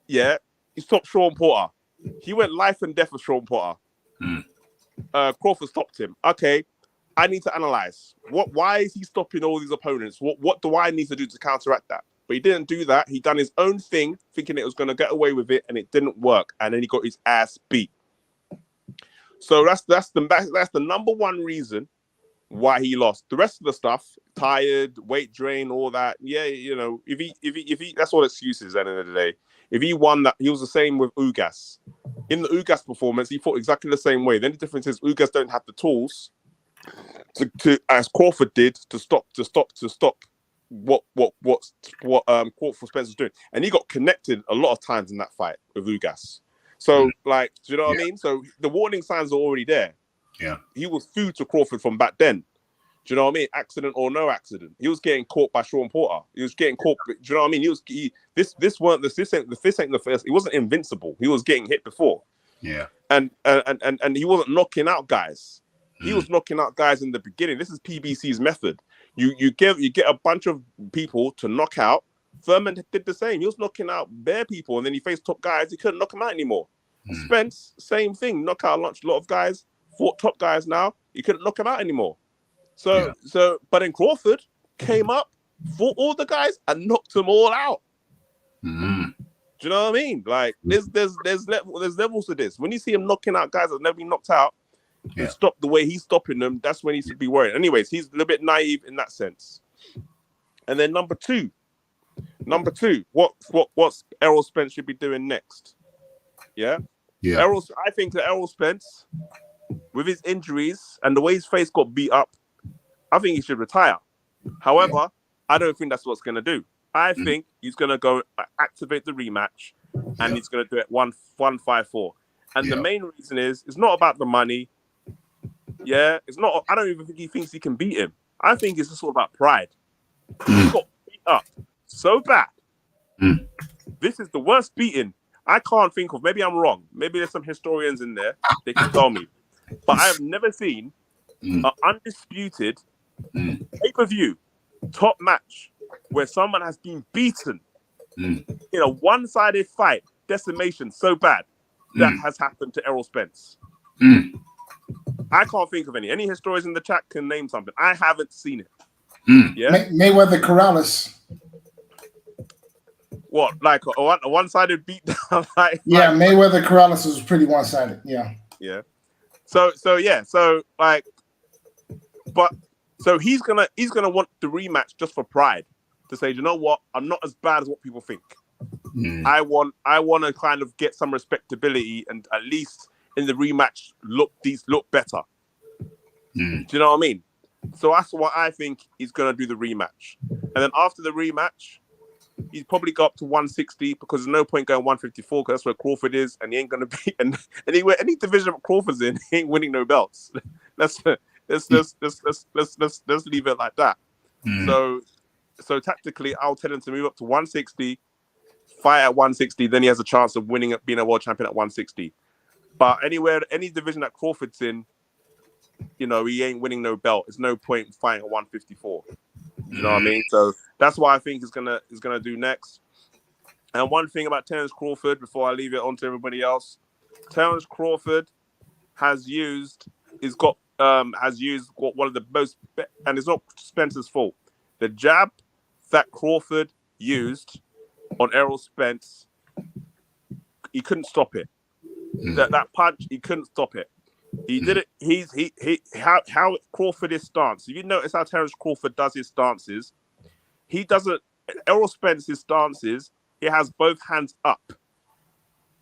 yeah, he stopped Sean Porter. He went life and death with Sean Porter. Crawford stopped him. Okay, I need to analyze why is he stopping all these opponents? What do I need to do to counteract that? But he didn't do that. He done his own thing, thinking it was going to get away with it, and it didn't work. And then he got his ass beat. So that's the number one reason why he lost. The rest of the stuff, tired, weight drain, all that. Yeah, you know, if he, that's all excuses at the end of the day. If he won that, he was the same with Ugas. In the Ugas performance, he fought exactly the same way. The only difference is Ugas don't have the tools to as Crawford did to stop what Crawford Spence was doing, and he got connected a lot of times in that fight with Ugas. So, like, do you know what I mean? So the warning signs are already there. Yeah, he was food to Crawford from back then. Do you know what I mean? Accident or no accident, he was getting caught by Sean Porter. He was getting caught. Do you know what I mean? This ain't the first. He wasn't invincible. He was getting hit before. Yeah, and he wasn't knocking out guys. He was knocking out guys in the beginning. This is PBC's method. You get a bunch of people to knock out. Thurman did the same. He was knocking out bare people, and then he faced top guys. He couldn't knock them out anymore. Spence, same thing. Knock out a lot of guys. Fought top guys now. He couldn't knock them out anymore. So but then Crawford came up, fought all the guys, and knocked them all out. Do you know what I mean? Like there's levels to this. When you see him knocking out guys that have never been knocked out, and stop the way he's stopping them, that's when he should be worried. Anyways, he's a little bit naive in that sense. And then number two, what's Errol Spence should be doing next? Yeah. I think that Errol Spence, with his injuries and the way his face got beat up, I think he should retire. However, I don't think that's what's going to do. I think he's going to go activate the rematch, and he's going to do it 154. And the main reason is it's not about the money. Yeah, it's not. I don't even think he thinks he can beat him. I think it's just all about pride. He got beat up so bad. This is the worst beating I can't think of. Maybe I'm wrong. Maybe there's some historians in there. They can tell me. But I have never seen an undisputed pay-per-view top match where someone has been beaten in a one-sided fight, decimation so bad that has happened to Errol Spence. I can't think of any. Any historians in the chat can name something. I haven't seen it. Yeah, Mayweather Corrales. What, like a one-sided beatdown? Mayweather Corrales was pretty one-sided. Yeah. So he's gonna want the rematch just for pride, to say, you know what, I'm not as bad as what people think. I want to kind of get some respectability and at least in the rematch look better. Do you know what I mean? So that's why I think he's gonna do the rematch, and then after the rematch, he's probably got up to 160 because there's no point going 154 because that's where Crawford is, and he ain't gonna be. And anywhere, any division Crawford's in, he ain't winning no belts. Let's leave it like that. So tactically, I'll tell him to move up to 160, fight at 160. Then he has a chance of winning, being a world champion at 160. But anywhere, any division that Crawford's in, you know, he ain't winning no belt. There's no point in fighting at 154. You know what I mean? So that's what I think is gonna do next. And one thing about Terence Crawford, before I leave it on to everybody else, Terence Crawford has used one of the most, and it's not Spence's fault. The jab that Crawford used on Errol Spence he couldn't stop it. That punch, he couldn't stop it. He did it. How Crawford stance. If you notice how Terence Crawford does his stances, he doesn't. Errol Spence's stances, he has both hands up.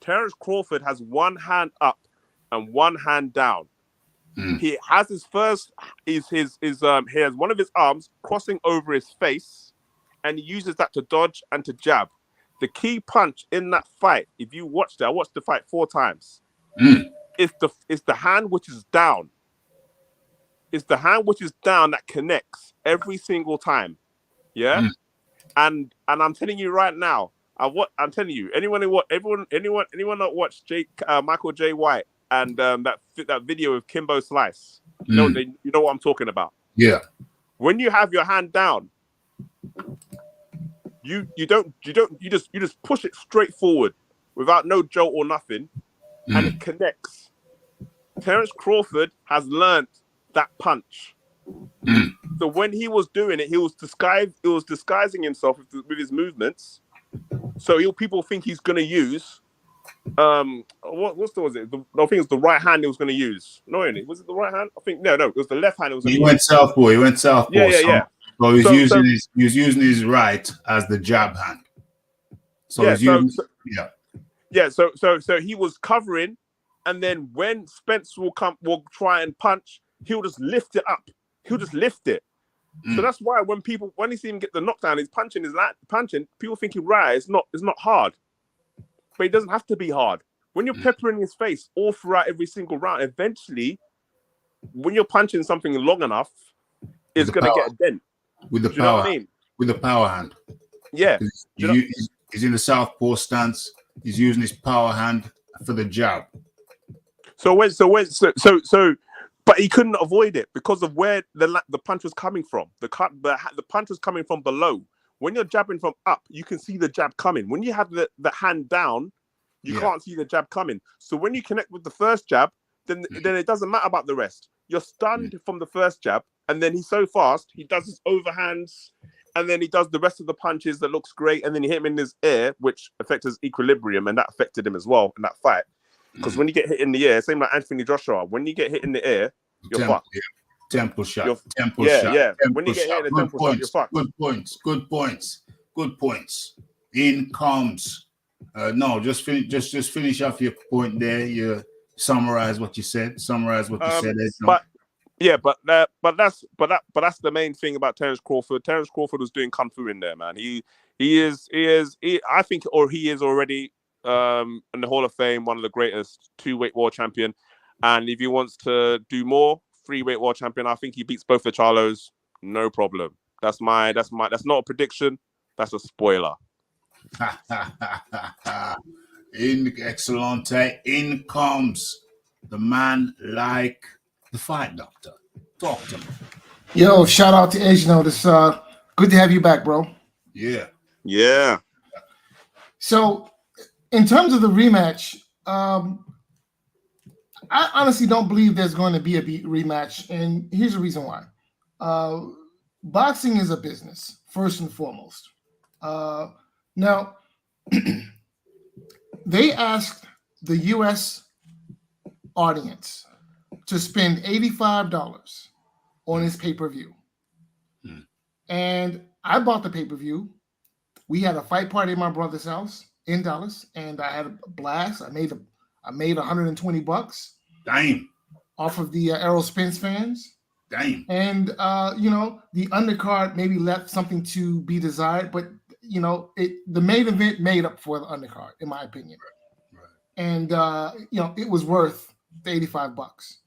Terence Crawford has one hand up and one hand down. He has his first he has one of his arms crossing over his face, and he uses that to dodge and to jab. The key punch in that fight, if you watched it, I watched the fight 4 times. It's the hand which is down. It's the hand which is down that connects every single time. Yeah. And I'm telling you right now, I'm telling you, anyone that watched Michael J. White and that video of Kimbo Slice, you know what I'm talking about. Yeah. When you have your hand down, you just push it straight forward without no jolt or nothing, and it connects. Terence Crawford has learnt that punch. So when he was doing it, he was disguising himself with his movements. So people think he's going to use I think it's the right hand he was going to use. No, was it the right hand? I think no, it was the left hand. He went southpaw. Yeah. So he's using his right as the jab hand. So he was covering, and then when Spence will try and punch, he'll just lift it up. He'll just lift it. So that's why when you see him get the knockdown, he's punching, people think it's not hard. But it doesn't have to be hard. When you're peppering his face all throughout every single round, eventually, when you're punching something long enough, it's going to get a dent. With the power, with the power hand. Yeah. He's in the southpaw stance. He's using his power hand for the jab. But he couldn't avoid it because of where the punch was coming from. The punch was coming from below. When you're jabbing from up, you can see the jab coming. When you have the hand down, you can't see the jab coming. So when you connect with the first jab, then it doesn't matter about the rest. You're stunned from the first jab, and then he's so fast, he does his overhands, and then he does the rest of the punches that looks great, and then you hit him in his ear, which affects his equilibrium, and that affected him as well in that fight. Because when you get hit in the air, same like Anthony Joshua, when you get hit in the air, you're fucked. Temple shot. When you get hit in a temple shot, you're fucked. Good points. In comes. Just finish off your point there. You summarize what you said. But that's the main thing about Terence Crawford. Terence Crawford was doing kung fu in there, man. He is already in the Hall of Fame, one of the greatest 2-weight world champion. And if he wants to do more, 3-weight world champion, I think he beats both the Charlos, no problem. That's not a prediction, that's a spoiler. In comes the man like the fight doctor. Talk to me. Yo, shout out to Edge. This good to have you back, bro. Yeah. So in terms of the rematch, I honestly don't believe there's going to be a rematch, and here's the reason why. Boxing is a business, first and foremost. Now, they asked the U.S. audience to spend $85 on his pay-per-view. And I bought the pay-per-view. We had a fight party at my brother's house in Dallas, and I had a blast. I made $120. Damn. Off of the Errol Spence fans. Damn. And the undercard maybe left something to be desired, but the main event made up for the undercard, in my opinion. Right. And it was worth the $85.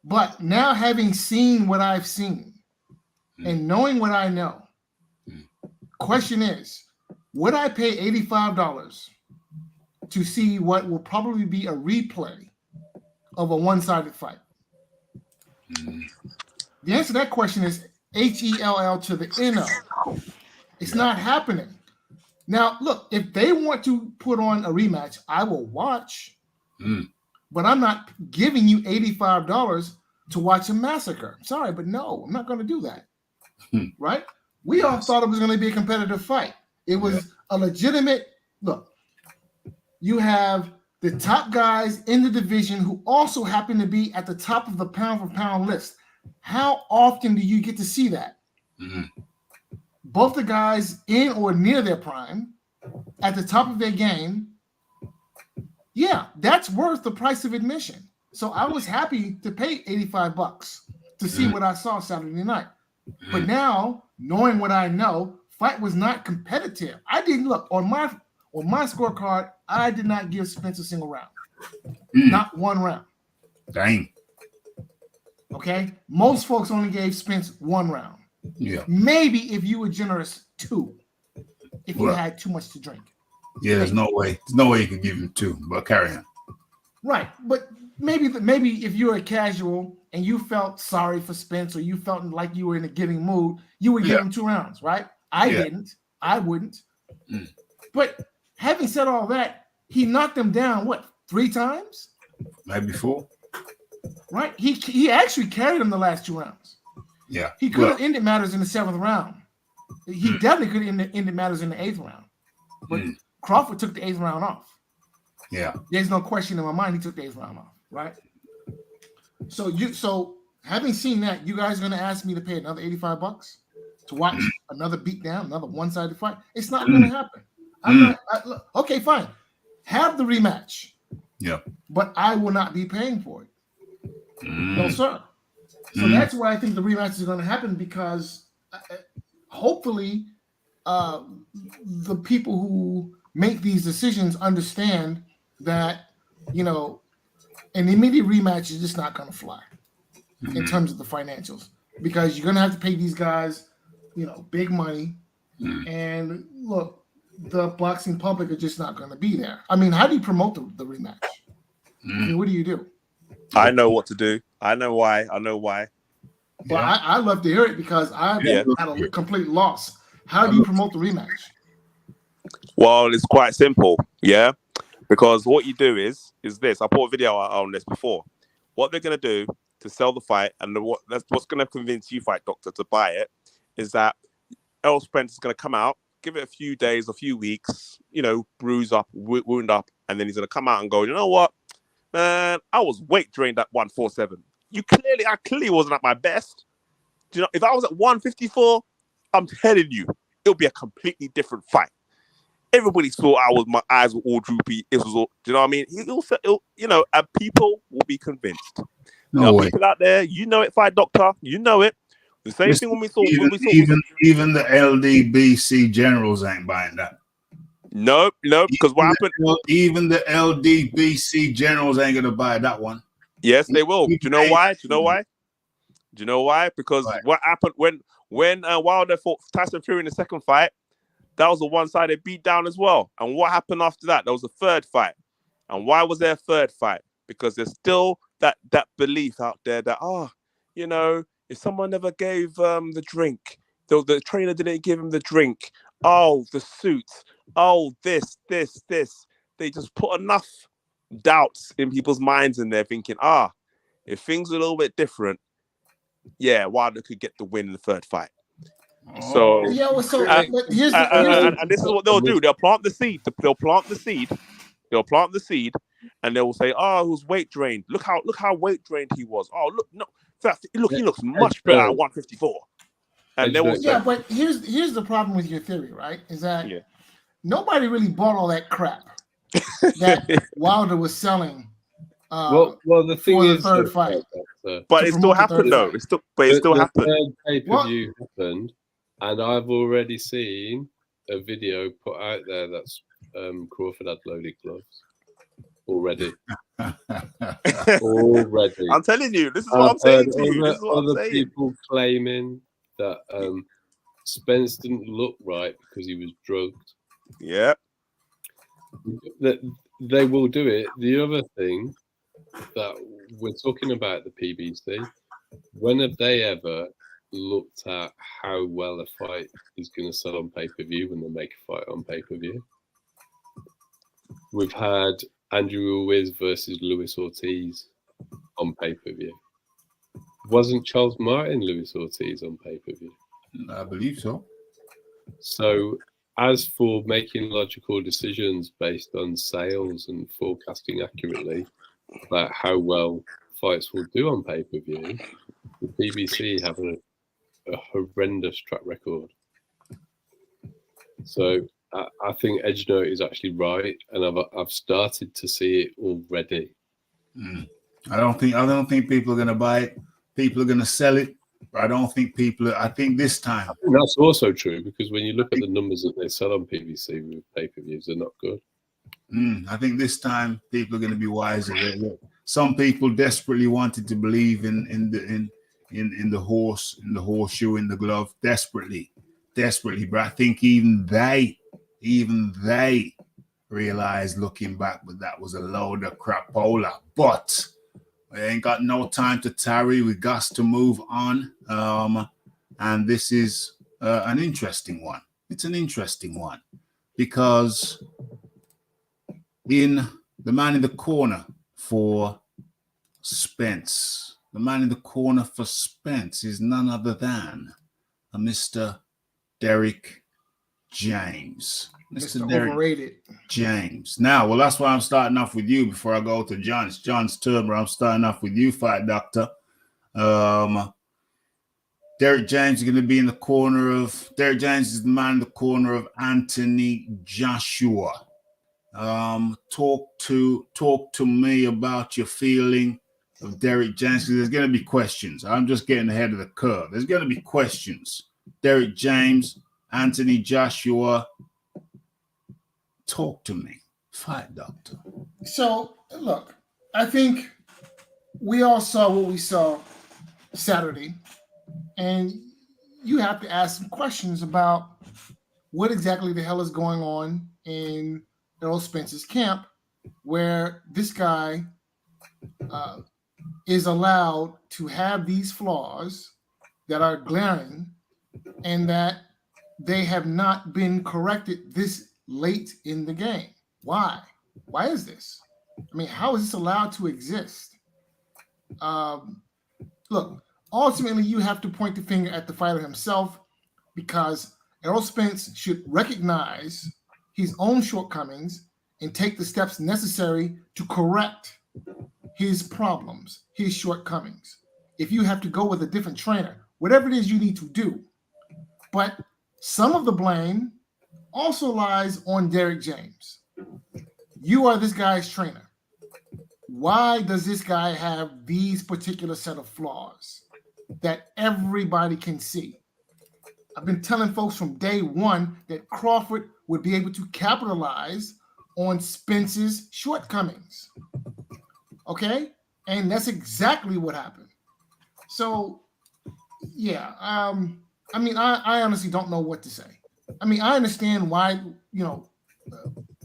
But now, having seen what I've seen and knowing what I know, question is, would I pay $85 to see what will probably be a replay of a one-sided fight? The answer to that question is HELL to the NO. It's not happening. Now, look, if they want to put on a rematch, I will watch. But I'm not giving you $85 to watch a massacre. I'm sorry, but no, I'm not going to do that. Right? We all thought it was going to be a competitive fight. It was a legitimate look. you have the top guys in the division who also happen to be at the top of the pound for pound list. How often do you get to see that? Both the guys in or near their prime, at the top of their game. Yeah, that's worth the price of admission. So I was happy to pay $85 to see what I saw Saturday night. But now, knowing what I know, fight was not competitive. I didn't look on my scorecard. I did not give Spence a single round, not one round. Dang. Okay, most folks only gave Spence one round. Yeah. Maybe if you were generous, two. If you had too much to drink. Yeah, there's no way. There's no way you can give him two. But carry on. Right, but maybe if you're a casual and you felt sorry for Spence or you felt like you were in a giving mood, you would give him 2 rounds, right? I didn't. I wouldn't. But having said all that, he knocked him down, what, 3 times? Maybe 4. Right? He actually carried him the last 2 rounds. Yeah. He could have ended matters in the 7th round. He definitely could have ended matters in the 8th round. But Crawford took the 8th round off. Yeah. There's no question in my mind he took the 8th round off, right? So having seen that, you guys are gonna ask me to pay another $85 to watch another beatdown, another one-sided fight? It's not gonna happen. Look, okay, fine. Have the rematch. Yeah. But I will not be paying for it. No, sir. So that's why I think the rematch is going to happen, because hopefully the people who make these decisions understand that, you know, an immediate rematch is just not going to fly in terms of the financials, because you're going to have to pay these guys, you know, big money. And look, the boxing public are just not going to be there. I mean, how do you promote the rematch? I mean, what do you do? I know what to do. I know why. But I love to hear it, because I've had a complete loss. How do you promote the rematch? Well, it's quite simple, yeah. Because what you do is this. I put a video out on this before. What they're gonna do to sell the fight, and what's gonna convince you, Fight Doctor, to buy it, is that Errol Spence is gonna come out, give it a few days, a few weeks, you know, bruise up, wound up, and then he's gonna come out and go, you know what, man, I was weight drained at 147. I clearly wasn't at my best. Do you know, if I was at 154, I'm telling you, it'll be a completely different fight. Everybody saw my eyes were all droopy. It was all, do you know what I mean? You know, and people will be convinced. No way. People out there, you know it, Fight Doctor, you know it. The same thing when we saw. Even the LDBC generals ain't buying that. No, because what happened? Even the LDBC generals ain't gonna buy that one. Yes, they will. Do you know why? Because what happened when Wilder fought Tyson Fury in the second fight? That was a one-sided beatdown as well. And what happened after that? There was a third fight. And why was there a third fight? Because there's still that belief out there that, you know, if someone never gave the drink, the trainer didn't give him the drink, the suits, this. They just put enough doubts in people's minds, and they're thinking, if things are a little bit different, Wilder could get the win in the third fight. So but here's and this is what they'll do. They'll plant the seed. And they will say, he was weight drained. Look how weight drained he was. He looks much better at 154. And they will say, but here's the problem with your theory, right? Is that nobody really bought all that crap that Wilder was selling. Well, the thing for is, the third fight. But it still happened, though. It still happened. The third pay-per-view happened, and I've already seen a video put out there that's Crawford had loaded gloves already. Already. I'm telling you, this is what I'm saying to you. This is what other people claiming that Spence didn't look right because he was drugged. Yeah. That they will do it. The other thing that we're talking about, the PBC, when have they ever looked at how well a fight is going to sell on pay-per-view when they make a fight on pay-per-view? We've had Andrew Ruiz versus Luis Ortiz on pay-per-view. Wasn't Charles Martin Luis Ortiz on pay-per-view? I believe so. So as for making logical decisions based on sales and forecasting accurately about how well fights will do on pay-per-view, the BBC have a horrendous track record. So I think Edgenode is actually right, and I've started to see it already. I don't think people are going to buy it. People are going to sell it. But I don't think I think this time. And that's also true, because when you look at the numbers that they sell on PVC with pay-per-views, they're not good. I think this time people are going to be wiser. Some people desperately wanted to believe in the horseshoe, in the glove, desperately. But I think even they realized, looking back, that was a load of crapola. But we ain't got no time to tarry. We got to move on. And this is an interesting one. It's an interesting one because in the man in the corner for Spence, is none other than a Mr. Derek James. Mr. Overrated. James. Now, well, that's why I'm starting off with you before I go to John's turn, but I'm starting off with you, Fight Doctor. Derek James is going to be in the corner of Derek James is the man in the corner of Anthony Joshua. Talk to me about your feeling of Derek James. There's going to be questions. I'm just getting ahead of the curve. There's going to be questions. Derek James, Anthony Joshua. Talk to me, Fight Doctor. So, look, I think we all saw what we saw Saturday, and you have to ask some questions about what exactly the hell is going on in Errol Spence's camp, where this guy is allowed to have these flaws that are glaring and that they have not been corrected this late in the game. Why is this? I mean, how is this allowed to exist? Look, ultimately you have to point the finger at the fighter himself, because Errol Spence should recognize his own shortcomings and take the steps necessary to correct his problems, his shortcomings. If you have to go with a different trainer, whatever it is you need to do. But some of the blame also lies on Derek James. You are this guy's trainer. Why does this guy have these particular set of flaws that everybody can see? I've been telling folks from day one that Crawford would be able to capitalize on Spence's shortcomings. Okay? And that's exactly what happened. So, yeah, I mean, I honestly don't know what to say. I mean, I understand why,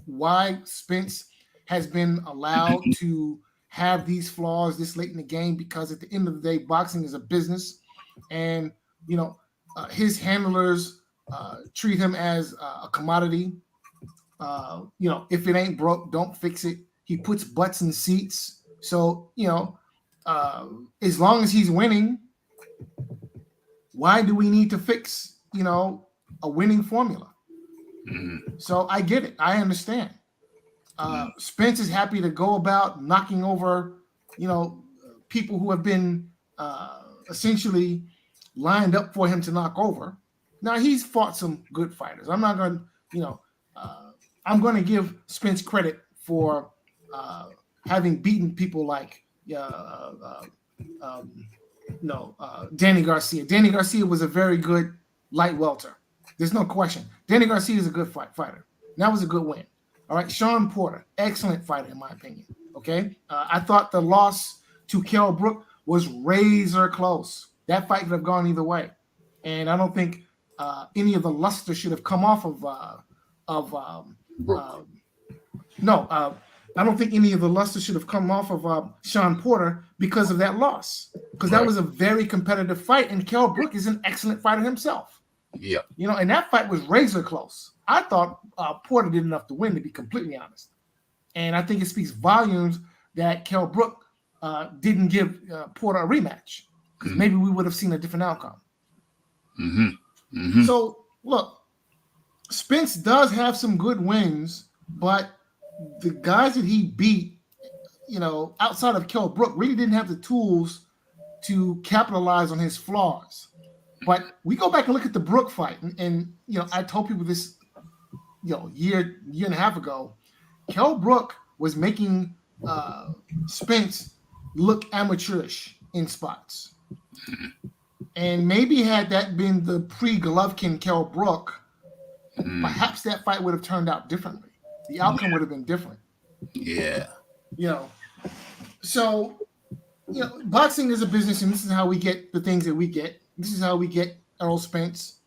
why Spence has been allowed to have these flaws this late in the game, because at the end of the day, boxing is a business, and, his handlers treat him as a commodity. If it ain't broke, don't fix it. He puts butts in seats. So, as long as he's winning, why do we need to fix, a winning formula? So I get it. I understand. Spence is happy to go about knocking over, people who have been essentially lined up for him to knock over. Now, he's fought some good fighters. I'm not going to, I'm going to give Spence credit for having beaten people like, Danny Garcia. Danny Garcia was a very good light welter. There's no question. Danny Garcia is a good fighter. That was a good win. All right. Sean Porter, excellent fighter, in my opinion. Okay. I thought the loss to Kell Brook was razor close. That fight could have gone either way. And I don't think any of the luster should have come off I don't think any of the luster should have come off of Sean Porter because of that loss. Because that was a very competitive fight, and Kell Brook is an excellent fighter himself. Yeah. And that fight was razor close. I thought Porter did enough to win, to be completely honest. And I think it speaks volumes that Kell Brook didn't give Porter a rematch, because maybe we would have seen a different outcome. So, look, Spence does have some good wins, but the guys that he beat, outside of Kell Brook, really didn't have the tools to capitalize on his flaws. But we go back and look at the Brook fight, and I told people this, year and a half ago. Kell Brook was making Spence look amateurish in spots, and maybe had that been the pre-Golovkin Kell Brook, perhaps that fight would have turned out differently. The outcome would have been different. Yeah. So boxing is a business, and this is how we get the things that we get. This is how we get Errol Spence,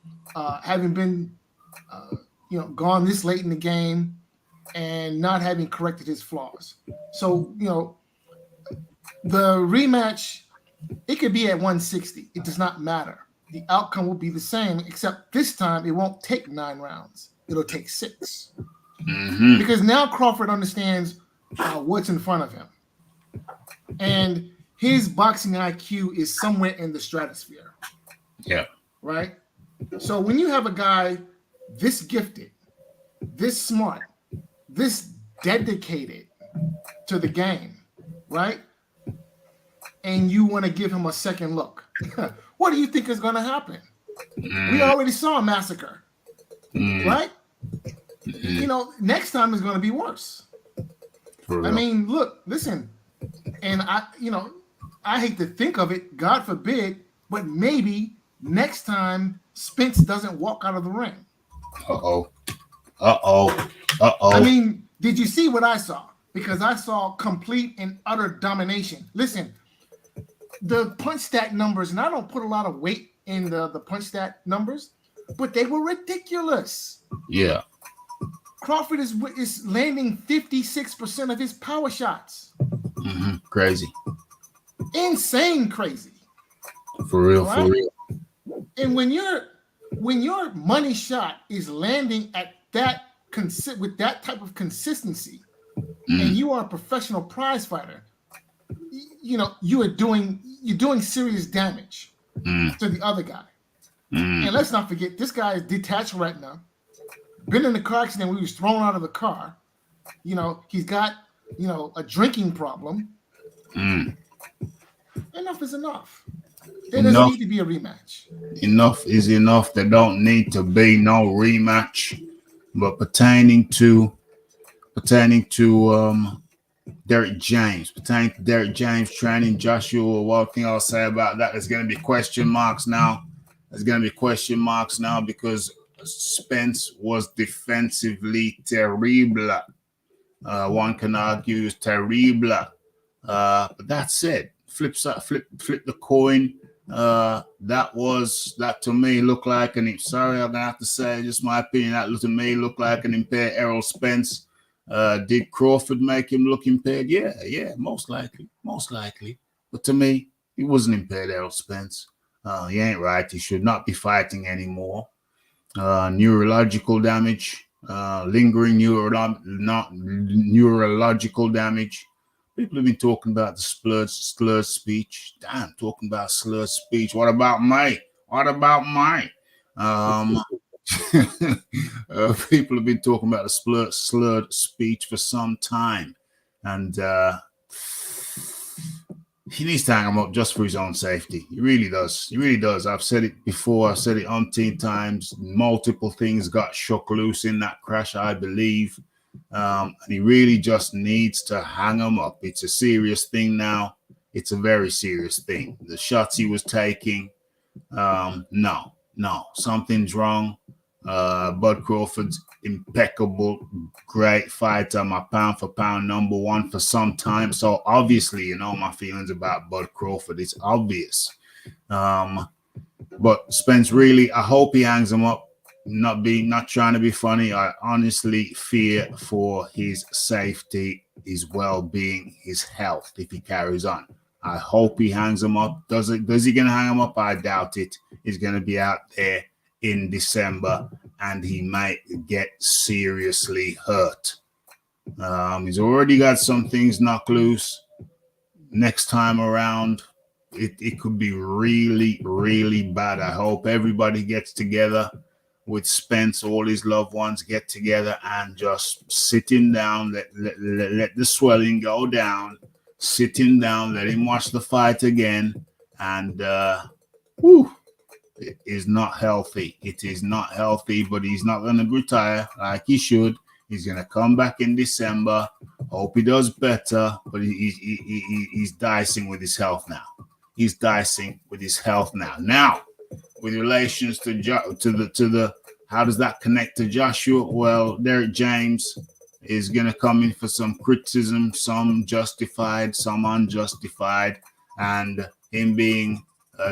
having been, gone this late in the game and not having corrected his flaws. So, the rematch, it could be at 160. It does not matter. The outcome will be the same, except this time it won't take 9 rounds. It'll take 6. Mm-hmm. Because now Crawford understands what's in front of him. And his boxing IQ is somewhere in the stratosphere. Yeah. Right? So when you have a guy this gifted, this smart, this dedicated to the game, right? And you want to give him a second look, what do you think is going to happen? We already saw a massacre, right? Next time is going to be worse. I mean, look, listen, and I hate to think of it, God forbid, but maybe next time Spence doesn't walk out of the ring. I mean, did you see what I saw? Because I saw complete and utter domination. Listen, the punch stat numbers, and I don't put a lot of weight in the punch stat numbers, but they were ridiculous. Yeah. Crawford is landing 56% of his power shots. Mm-hmm. Crazy. Insane crazy. For real, right? for real. And when your money shot is landing at that with that type of consistency, and you are a professional prize fighter, you're doing serious damage to the other guy. And let's not forget, this guy is detached retina, been in a car accident where he was thrown out of the car. He's got a drinking problem. Enough is enough. There doesn't need to be a rematch. Enough is enough. There don't need to be no rematch. But pertaining to Derek James training Joshua, what thing I'll say about that? There's going to be question marks now. Because Spence was defensively terrible. One can argue is terrible. But that's it. Flip the coin. That to me looked like I'm gonna have to say just my opinion, that to me looked like an impaired Errol Spence. Did Crawford make him look impaired? Yeah, most likely. But to me, he wasn't impaired Errol Spence. He ain't right. He should not be fighting anymore. Neurological damage, lingering neurological damage. People have been talking about the slurred speech. Damn, talking about slurred speech. What about me? People have been talking about the slurred speech for some time. And he needs to hang him up just for his own safety. He really does. I've said it before. I've said it umpteen times. Multiple things got shook loose in that crash, I believe. And he really just needs to hang him up. It's a serious thing now. It's a very serious thing. The shots he was taking, no, something's wrong. Bud Crawford's impeccable, great fighter, my pound for pound number one for some time. So obviously, my feelings about Bud Crawford. It's obvious. But Spence, really, I hope he hangs him up. Not trying to be funny. I honestly fear for his safety, his well-being, his health if he carries on. I hope he hangs him up. Does he gonna hang him up? I doubt it. He's gonna be out there in December and he might get seriously hurt. He's already got some things knocked loose. Next time around, it could be really, really bad. I hope everybody gets together. with Spence, all his loved ones get together and just sit him down, let the swelling go down, sit him down, let him watch the fight again, and it is not healthy. It is not healthy, but he's not going to retire like he should. He's going to come back in December. Hope he does better, but he's dicing with his health now. He's dicing with his health now. Now, with relations to the how does that connect to Joshua? Well, Derek James is going to come in for some criticism, some justified, some unjustified, and him being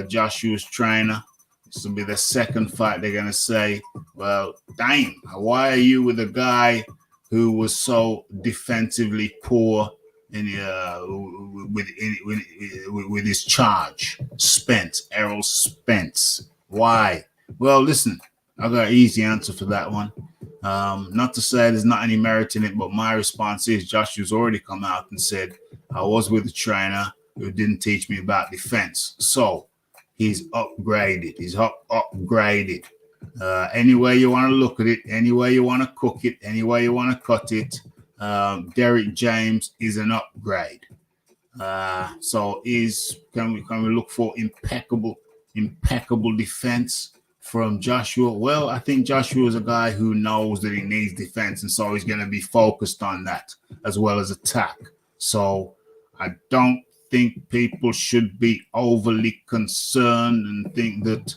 Joshua's trainer. This will be the second fight. They're going to say, well, dang, why are you with a guy who was so defensively poor with his charge? Spence, Errol Spence. Why? Well, listen, I got an easy answer for that one. Not to say there's not any merit in it, but my response is Joshua's already come out and said, I was with a trainer who didn't teach me about defense. So he's upgraded. He's upgraded. Any way you want to look at it, any way you want to cook it, any way you want to cut it, Derek James is an upgrade. So can we look for impeccable defense from Joshua? Well, I think Joshua is a guy who knows that he needs defense, and so he's going to be focused on that as well as attack. So I don't think people should be overly concerned and think that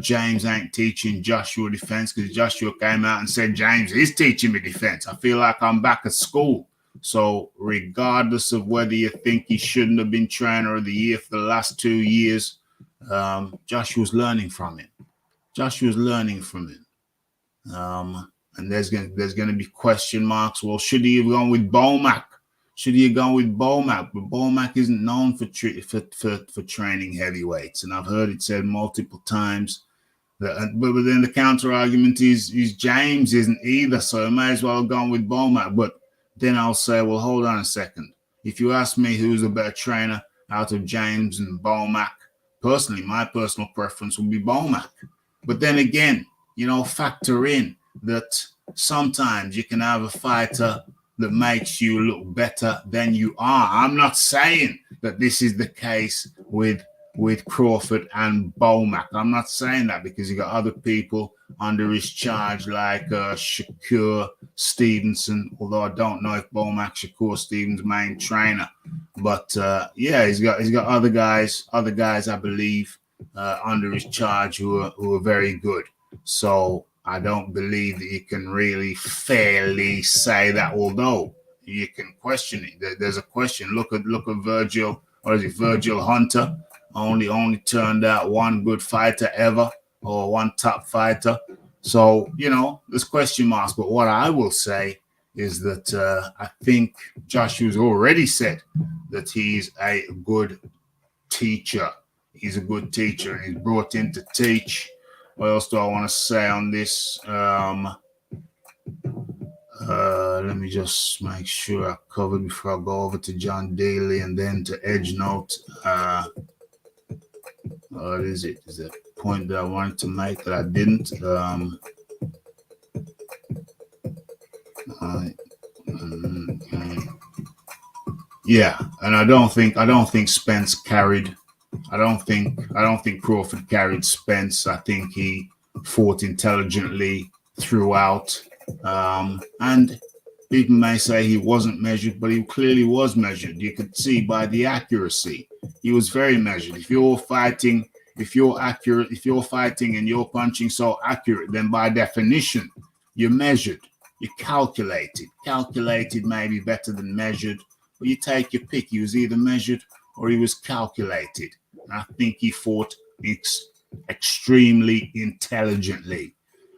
James ain't teaching Joshua defense, because Joshua came out and said James is teaching me defense. I feel like I'm back at school. So regardless of whether you think he shouldn't have been trainer of the year for the last 2 years, Joshua's learning from him. Joshua's learning from him. And there's going to be question marks. Well, should he have gone with Bomac? Should he have gone with Bomac? But Bomac isn't known for training heavyweights, and I've heard it said multiple times. But then the counter argument is James isn't either, so I may as well have gone with Bomac. But then I'll say, well, hold on a second. If you ask me who's a better trainer out of James and Bomac, personally, my personal preference would be Bomac. But then again, factor in that sometimes you can have a fighter that makes you look better than you are. I'm not saying that this is the case with Crawford and Bomac. I'm not saying that, because you got other people under his charge like Shakur Stevenson, although I don't know if Bomac's Shakur Stevens' main trainer. But he's got other guys I believe under his charge who are very good. So I don't believe that you can really fairly say that, although you can question it. There's a question. Look at Virgil, or is it Virgil Hunter? Only turned out one good fighter ever, or one top fighter. So, there's question marks. But what I will say is that I think Joshua's already said that he's a good teacher. He's a good teacher, and he's brought in to teach. What else do I want to say on this? Let me just make sure I cover before I go over to John Daly and then to Edge Note. What is it? Is that a point that I wanted to make that I didn't? Yeah, and I don't think Spence carried. I don't think Crawford carried Spence. I think he fought intelligently throughout. And people may say he wasn't measured, but he clearly was measured. You could see by the accuracy. He was very measured. If you're fighting and you're punching so accurate, then by definition, you're measured. You're calculated. Calculated may be better than measured, but you take your pick. He was either measured or he was calculated. And I think he fought extremely intelligently.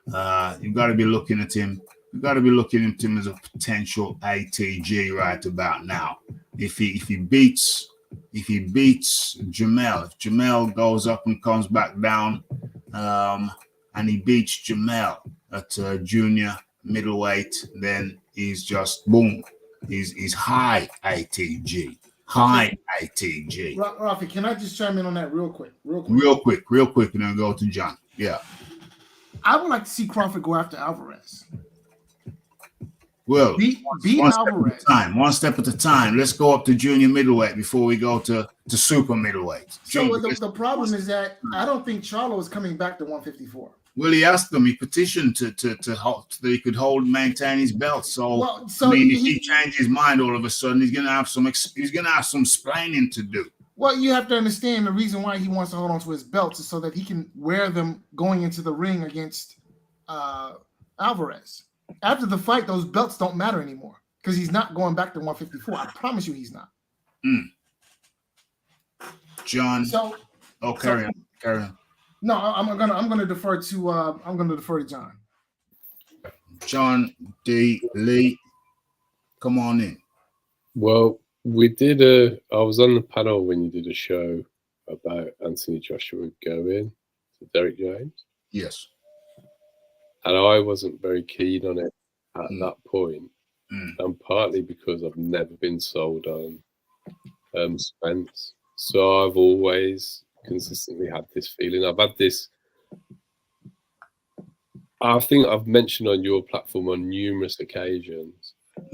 You've got to be looking at him. You've got to be looking at him as a potential ATG right about now. If he beats Jamel, if Jamel goes up and comes back down, and he beats Jamel at junior middleweight, then he's just boom. He's high ATG. High ATG. Rafi, can I just chime in on that real quick, and then go to John. Yeah. I would like to see Crawford go after Alvarez. Well, Beat one step Alvarez. at a time. One step at a time. Let's go up to junior middleweight before we go to super middleweight. So the problem is that I don't think Charlo is coming back to 154. Well, he asked them. He petitioned to hold, so that he could maintain his belt. So, I mean, if he changed his mind all of a sudden, he's gonna have some explaining to do. Well, you have to understand the reason why he wants to hold on to his belts is so that he can wear them going into the ring against Alvarez. After the fight, those belts don't matter anymore because he's not going back to 154. I promise you, he's not. John. Carry on. No, I'm gonna defer to John. John D. Lee, come on in. Well, I was on the panel when you did a show about Anthony Joshua going to Derek James. Yes. And I wasn't very keen on it at that point. And partly because I've never been sold on Spence. So I've always consistently had this feeling. I think I've mentioned on your platform on numerous occasions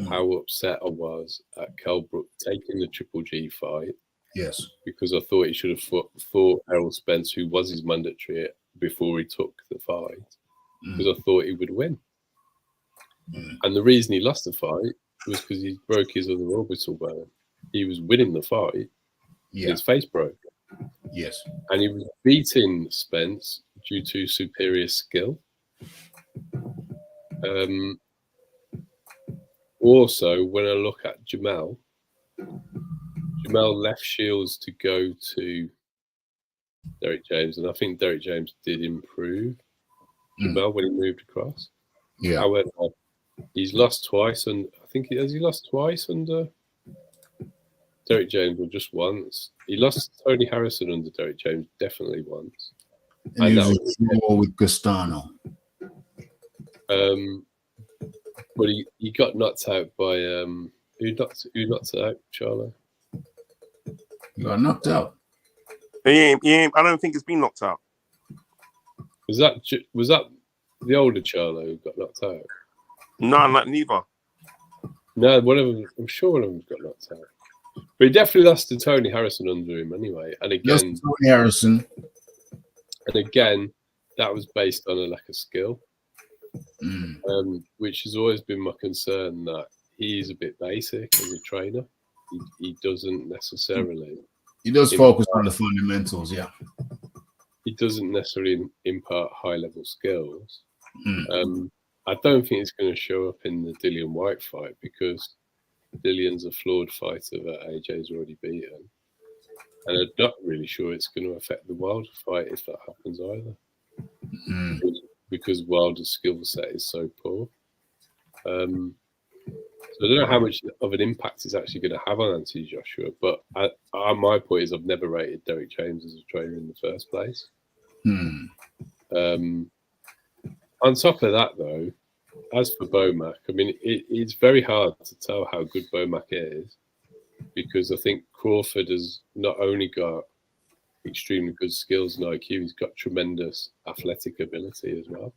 how upset I was at Kell Brook taking the Triple G fight. Yes. Because I thought he should have fought Errol Spence, who was his mandatory, before he took the fight. Because I thought he would win. And the reason he lost the fight was because he broke his other orbital bone. He was winning the fight. Yeah. His face broke. Yes. And he was beating Spence due to superior skill. Also, when I look at Jamel left Shields to go to Derek James, and I think Derek James did improve Jamel when he moved across. Yeah. However, he's lost twice, and I think he lost twice under Derek James, or just once. He lost to Tony Harrison under Derek James, definitely once. And he was more with Castano. But he got knocked out by who knocked out, Charlo? He got knocked out. I don't think it's been knocked out. Was that the older Charlo who got knocked out? No, neither. No, I'm sure one of them got knocked out. But he definitely lost to Tony Harrison under him anyway. And again, Tony Harrison. And again, that was based on a lack of skill, which has always been my concern, that he's a bit basic as a trainer. He doesn't necessarily... He does focus on the fundamentals, yeah. He doesn't necessarily impart high-level skills. I don't think it's going to show up in the Dillian White fight because Dillian's a flawed fighter that AJ's already beaten. And I'm not really sure it's going to affect the Wilder fight if that happens either. Because Wilder's skill set is so poor. So I don't know how much of an impact it's actually going to have on Anthony Joshua, but my point is I've never rated Derek James as a trainer in the first place. On top of that, though, as for Bomac, I mean, it's very hard to tell how good Bomac is, because I think Crawford has not only got extremely good skills and IQ, he's got tremendous athletic ability as well.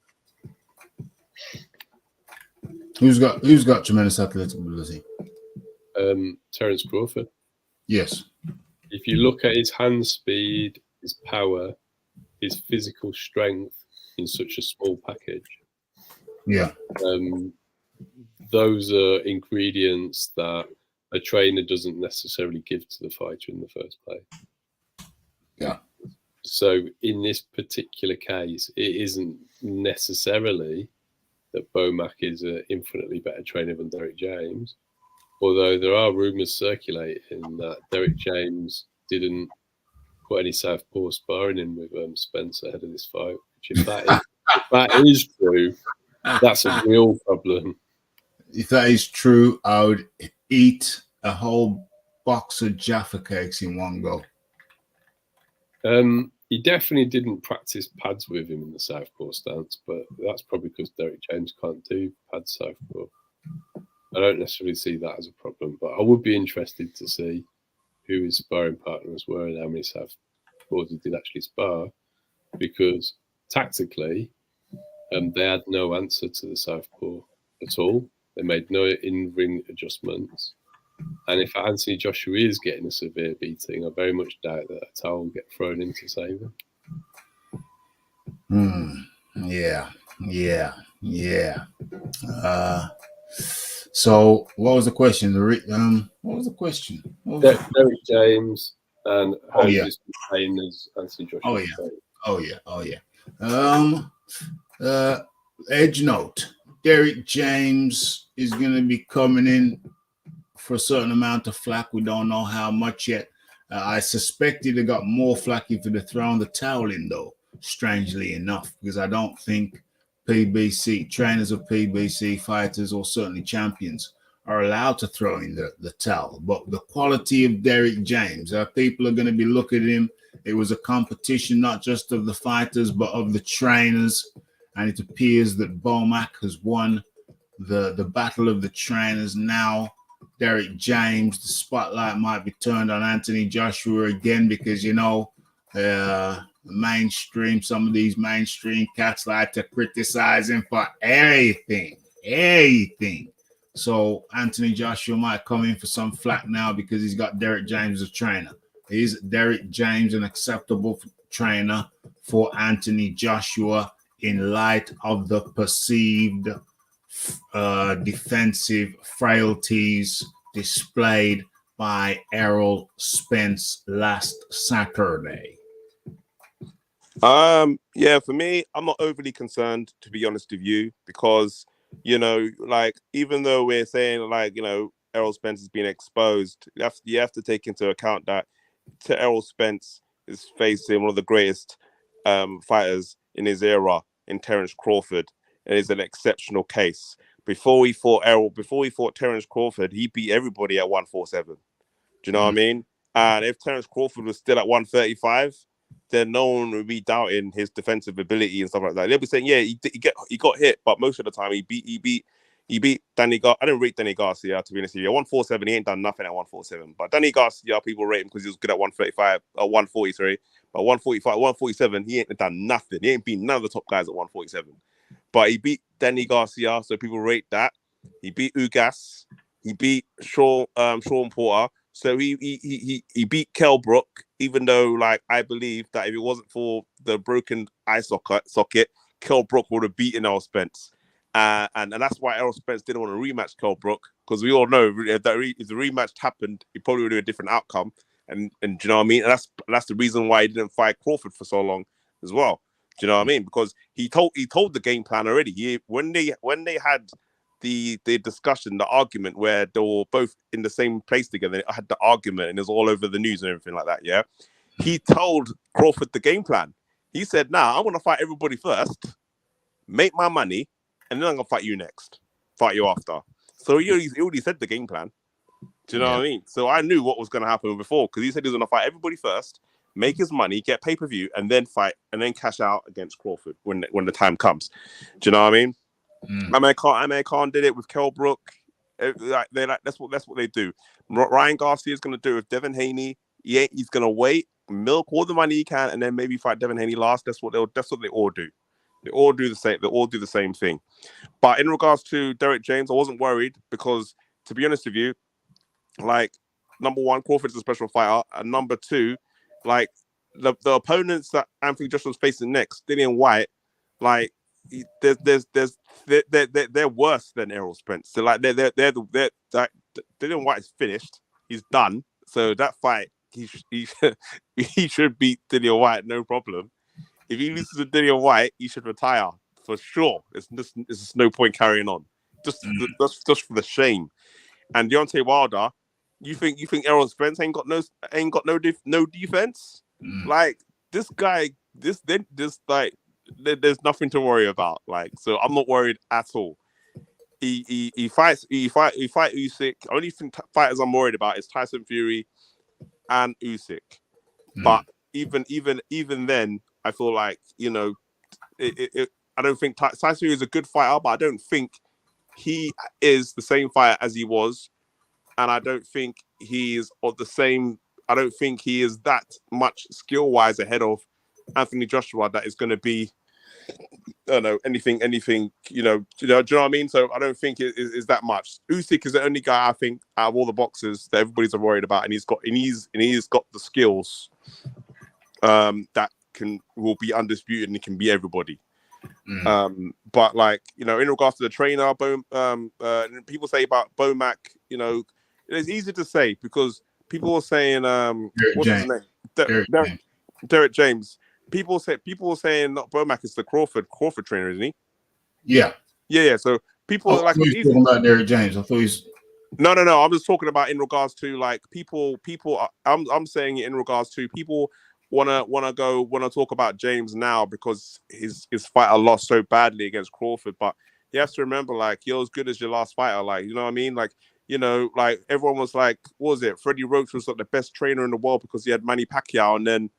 Who's got tremendous athletic ability? Terence Crawford. Yes. If you look at his hand speed, his power, his physical strength in such a small package. Yeah. Those are ingredients that a trainer doesn't necessarily give to the fighter in the first place. Yeah. So in this particular case, it isn't necessarily that Bomac is an infinitely better trainer than Derek James, although there are rumours circulating that Derek James didn't put any southpaw sparring in with Spence ahead of this fight, which if that is true, that's a real problem. If that is true, I would eat a whole box of Jaffa cakes in one go. He definitely didn't practice pads with him in the southpaw stance, but that's probably because Derek James can't do pad southpaw. I don't necessarily see that as a problem, but I would be interested to see who his sparring partners were and how many southpaws he did actually spar, because tactically, They had no answer to the southpaw at all. They made no in-ring adjustments. And if Anthony Joshua is getting a severe beating, I very much doubt that a towel will get thrown in to save him. Yeah. So what was the question? What was the question? Derek James and how yeah. he's playing as Anthony Joshua. Oh yeah. Edge note: Derek James is going to be coming in for a certain amount of flack. We don't know how much yet. I suspect he'd have got more flack if he'd have thrown the towel in, though, strangely enough, because I don't think PBC, trainers of PBC fighters or certainly champions are allowed to throw in the towel. But the quality of Derek James, people are going to be looking at him. It was a competition not just of the fighters, but of the trainers. And it appears that Bomac has won the battle of the trainers. Now Derek James, the spotlight might be turned on Anthony Joshua again, because, you know, mainstream, some of these mainstream cats like to criticize him for anything. So Anthony Joshua might come in for some flack now because he's got Derek James as a trainer. Is Derek James an acceptable trainer for Anthony Joshua in light of the perceived defensive frailties displayed by Errol Spence last Saturday? Yeah, for me, I'm not overly concerned, to be honest with you, because, you know, like, even though we're saying, like, you know, Errol Spence has been exposed, you have to take into account that Errol Spence is facing one of the greatest fighters in his era in Terence Crawford, and is an exceptional case. Before he fought Terence Crawford, he beat everybody at 147. Do you know what I mean? And if Terence Crawford was still at 135, then no one would be doubting his defensive ability and stuff like that. They'll be saying, yeah, he got hit, but most of the time he beat Danny Garcia. I didn't rate Danny Garcia, to be honest with you. At 147, he ain't done nothing at 147. But Danny Garcia, people rate him because he was good at 135, 140, sorry. But 145, 147, he ain't done nothing. He ain't beat none of the top guys at 147. But he beat Danny Garcia, so people rate that. He beat Ugas. He beat Sean Porter. So he beat Kell Brook, even though, like, I believe that if it wasn't for the broken eye socket, Kell Brook would have beaten Errol Spence. And that's why Errol Spence didn't want to rematch Kell Brook, because we all know if the rematch happened, it probably would have been a different outcome. And do you know what I mean? And that's the reason why he didn't fight Crawford for so long as well. Do you know what I mean? Because he told the game plan already. When they had the discussion, the argument where they were both in the same place together, they had the argument and it was all over the news and everything like that. Yeah, he told Crawford the game plan. He said, "Nah, I'm gonna fight everybody first, make my money, and then I'm gonna fight you next, fight you after." So he already said the game plan. Do you know what I mean? So I knew what was going to happen before, because he said he was going to fight everybody first, make his money, get pay-per-view, and then fight, and then cash out against Crawford when the time comes. Do you know what I mean? Amir Khan did it with Kell Brook. That's what they do. Ryan Garcia is going to do it with Devin Haney. He's going to wait, milk all the money he can, and then maybe fight Devin Haney last. That's what they all do. They all do the same. They all do the same thing. But in regards to Derek James, I wasn't worried, because, to be honest with you, like, number one, Crawford's a special fighter, and number two, like, the opponents that Anthony Joshua's facing next, Dillian White, like, they're worse than Errol Spence. So, like, they're like, Dillian White is finished. He's done. So that fight, he should beat Dillian White, no problem. If he loses to Dillian White, he should retire for sure. It's just no point carrying on. Just for the shame. And Deontay Wilder, you think Errol Spence ain't got no defense? Like, this guy, there's nothing to worry about. Like, so I'm not worried at all. He fight Usyk. Only fighters I'm worried about is Tyson Fury and Usyk. But even then, I feel like, you know, I don't think Tyson Fury is a good fighter, but I don't think he is the same fighter as he was. And I don't think he is I don't think he is that much skill-wise ahead of Anthony Joshua that is going to be don't know, anything, you know, do you know what I mean? So I don't think it is that much. Usyk is the only guy I think out of all the boxers that everybody's worried about, and he's got the skills that will be undisputed and he can be everybody. But like, you know, in regards to the trainer, people say about Bomac, you know, it's easy to say because people are saying what's his name? Derek James. People were saying not Bomac is the Crawford trainer, isn't he? Yeah. So people are like, he's talking about Derek James. I thought he's no. I'm just talking about in regards to like people. I'm saying it in regards to people wanna talk about James now because his fighter lost so badly against Crawford. But you have to remember, like, you're as good as your last fighter. Like, you know what I mean? Like, you know, like everyone was like, what was it? Freddie Roach was like the best trainer in the world because he had Manny Pacquiao, and then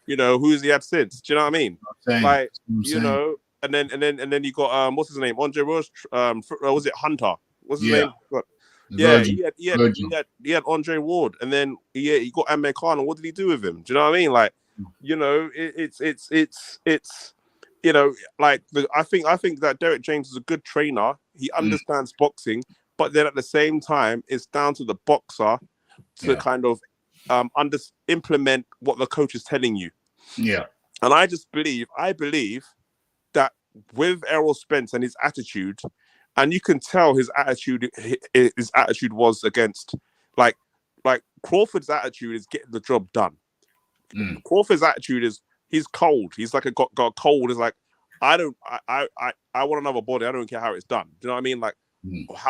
you know, who's he had since? Do you know what I mean? Like, you know, and then you got what's his name? Andre Roche, was it Hunter? What's his name? Yeah, he had Andre Ward, and then he got Amir Khan, and what did he do with him? Do you know what I mean? Like, you know, it's you know, like I think that Derek James is a good trainer. He understands boxing, but then at the same time, it's down to the boxer to kind of implement what the coach is telling you. Yeah, and I believe that with Errol Spence and his attitude. And you can tell his attitude was against, like Crawford's attitude is getting the job done. Crawford's attitude is he's cold. He's like got cold. It's like I want another body. I don't care how it's done. Do you know what I mean? Like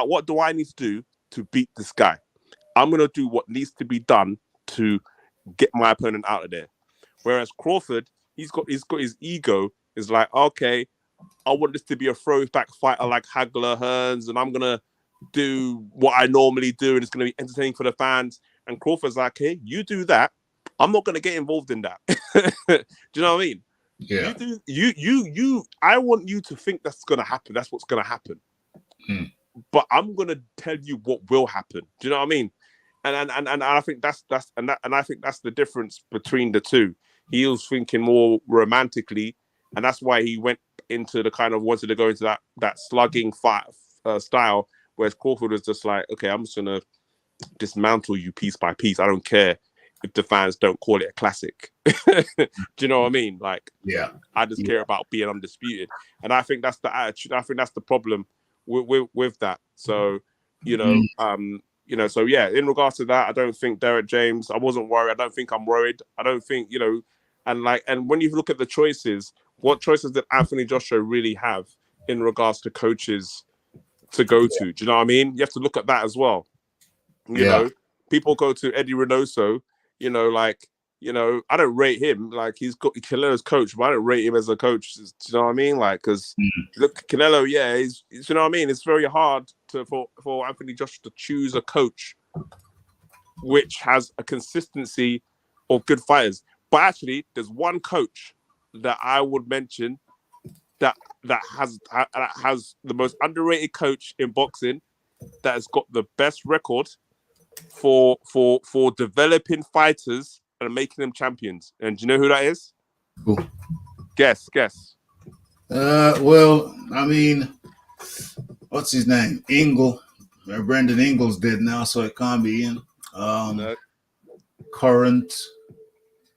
what do I need to do to beat this guy? I'm gonna do what needs to be done to get my opponent out of there. Whereas Crawford, he's got his ego. Is like, okay, I want this to be a throwback fighter like Hagler, Hearns, and I'm going to do what I normally do, and it's going to be entertaining for the fans. And Crawford's like, hey, you do that. I'm not going to get involved in that. Do you know what I mean? Yeah. I want you to think that's going to happen. That's what's going to happen. But I'm going to tell you what will happen. Do you know what I mean? And I think that's the difference between the two. He was thinking more romantically, and that's why he went into the kind of wanted to go into that slugging fight style, whereas Crawford was just like, okay, I'm just gonna dismantle you piece by piece. I don't care if the fans don't call it a classic. Do you know what I mean? Like, I just care about being undisputed, and I think that's the attitude. I think that's the problem with that. So, you know, so yeah. In regards to that, I don't think Derek James. I wasn't worried. I don't think I'm worried. I don't think, you know, and when you look at the choices. What choices did Anthony Joshua really have in regards to coaches to go to? Do you know what I mean? You have to look at that as well. You know, people go to Eddie Reynoso, you know, like, you know, I don't rate him. Like, he's got Canelo's coach, but I don't rate him as a coach. Do you know what I mean? Like, because look, Canelo, he's, you know what I mean? It's very hard for Anthony Joshua to choose a coach which has a consistency of good fighters. But actually, there's one coach that I would mention that has the most underrated coach in boxing, that has got the best record for developing fighters and making them champions. And do you know who that is? Who? Guess. Well, I mean, what's his name? Brendan Ingle's dead now, so it can't be him. No. Current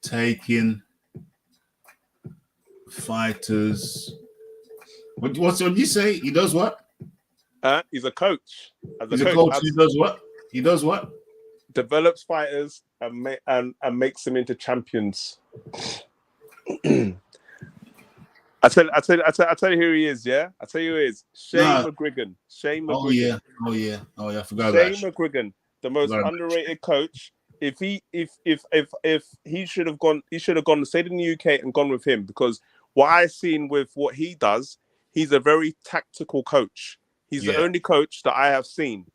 taking fighters. What you say? He does what? He's a coach. He's a coach. He does what? He does what? Develops fighters and makes them into champions. I tell you who he is. Yeah, I tell you who he is. Shane McGuigan. Oh yeah. I forgot Shane about McGuigan, the most underrated coach. If he should have gone, stayed in the UK and gone with him, because what I've seen with what he does, he's a very tactical coach. He's the only coach that I have seen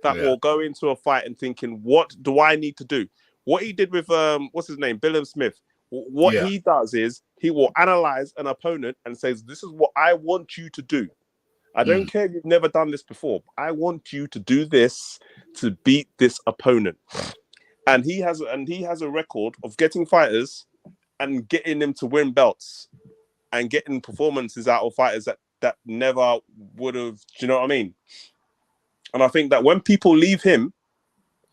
that will go into a fight and thinking, what do I need to do? What he did with what's his name, Billam Smith. What he does is he will analyze an opponent and says, "This is what I want you to do. I don't care if you've never done this before. I want you to do this to beat this opponent." And he has a record of getting fighters and getting them to win belts and getting performances out of fighters that never would have. Do you know what I mean? And I think that when people leave him,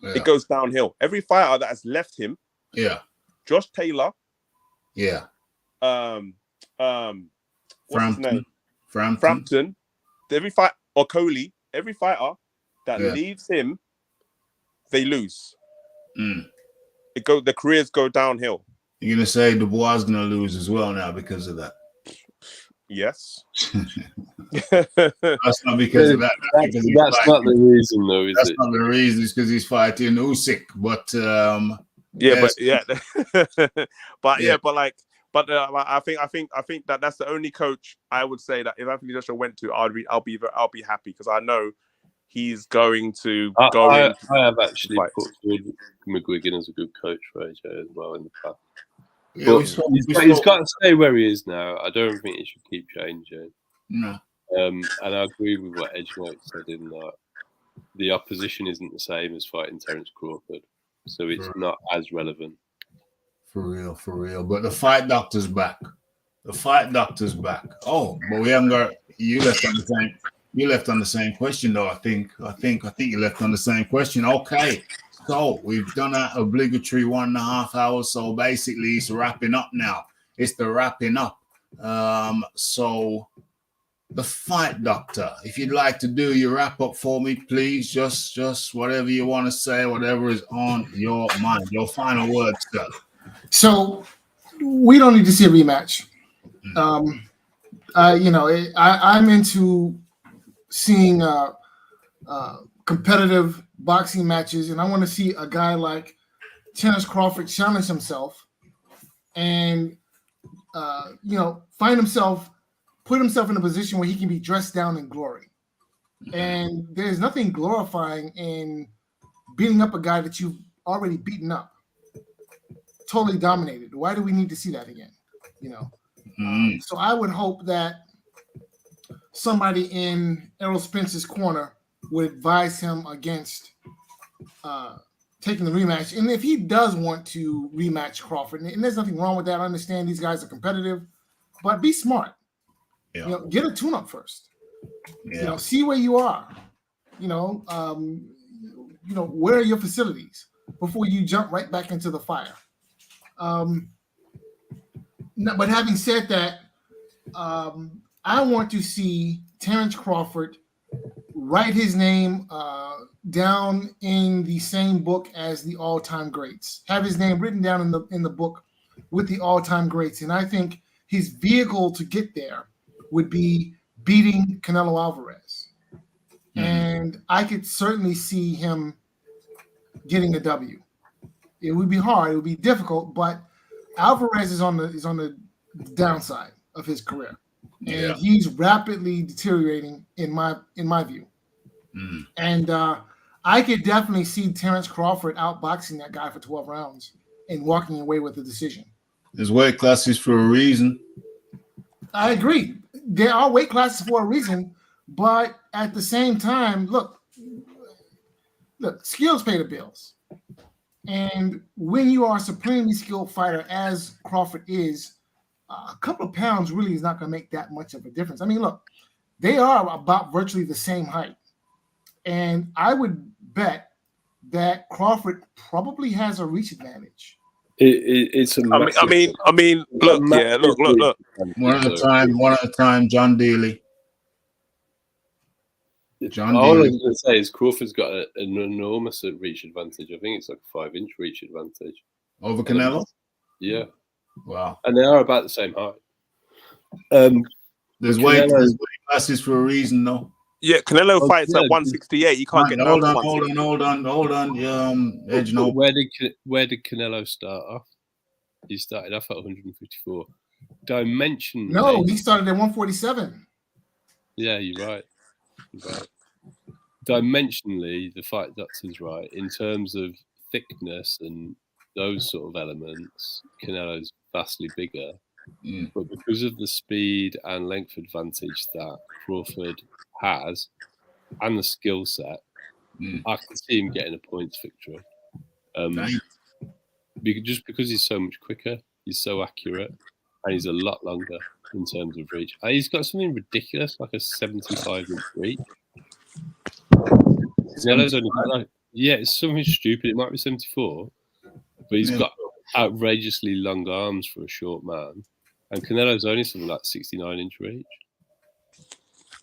it goes downhill. Every fighter that has left him, Josh Taylor, what's his name? Frampton. Every fight or Coley, every fighter that leaves him, they lose. The careers go downhill. You're gonna say Dubois is gonna lose as well now because of that? Yes. That's not because of that. That's not the reason, though, is that's it? That's not the reason. It's because he's fighting Usyk. But I think that's the only coach I would say that if Anthony Joshua went to, I'll be happy because I know he's going to go. I have actually put McGuigan as a good coach for AJ as well in the past. Yeah, he's got to stay where he is now. I don't think he should keep changing. No. And I agree with what Edge Knight said in that the opposition isn't the same as fighting Terence Crawford, so it's not as relevant. For real. But the fight doctor's back. Oh, but we haven't got you left on the same. You left on the same question though. I think you left on the same question. Okay. So we've done an obligatory 1.5 hours. So basically it's wrapping up now. It's the wrapping up. So the fight doctor, if you'd like to do your wrap up for me, please, just whatever you want to say, whatever is on your mind, your final words, sir. So we don't need to see a rematch. I'm into seeing competitive boxing matches, and I want to see a guy like Terence Crawford challenge himself and put himself in a position where he can be dressed down in glory. And there's nothing glorifying in beating up a guy that you've already beaten up, totally dominated. Why do we need to see that again? So I would hope that somebody in Errol Spence's corner would advise him against taking the rematch. And if he does want to rematch Crawford, and there's nothing wrong with that, I understand these guys are competitive, but be smart. Get a tune-up first. See where you are. Where are your facilities before you jump right back into the fire. But having said that, I want to see Terence Crawford write his name down in the same book as the all-time greats. Have his name written down in the book with the all-time greats. And I think his vehicle to get there would be beating Canelo Alvarez. And I could certainly see him getting a W. It would be hard, it would be difficult, but Alvarez is on the downside of his career. And he's rapidly deteriorating in my view. And I could definitely see Terence Crawford outboxing that guy for 12 rounds and walking away with a decision. There's weight classes for a reason. I agree. There are weight classes for a reason, but at the same time, look, skills pay the bills. And when you are a supremely skilled fighter, as Crawford is, a couple of pounds really is not going to make that much of a difference. I mean, look, they are about virtually the same height. And I would bet that Crawford probably has a reach advantage. It's a massive, I mean, look. One at a time, John Daly. All I was going to say is Crawford's got an enormous reach advantage. I think it's like a 5-inch reach advantage. Over Canelo? Yeah. Wow. And they are about the same height. There's weight classes for a reason, though. Yeah, Canelo fights at 168. You can't get down to 168. Hold on. Edge, no. Where did Canelo start off? He started off at 154. Dimensionally. No, he started at 147. Yeah, you're right. Dimensionally, the fight doctor's right. In terms of thickness and those sort of elements, Canelo's vastly bigger. But because of the speed and length advantage that Crawford has and the skill set, I can see him getting a points victory. Just because he's so much quicker, he's so accurate, and he's a lot longer. in terms of reach. He's got something ridiculous, like a 75-inch reach. Canelo's only got like, it's something stupid. It might be 74, but he's got outrageously long arms for a short man. And Canelo's only something like 69-inch reach.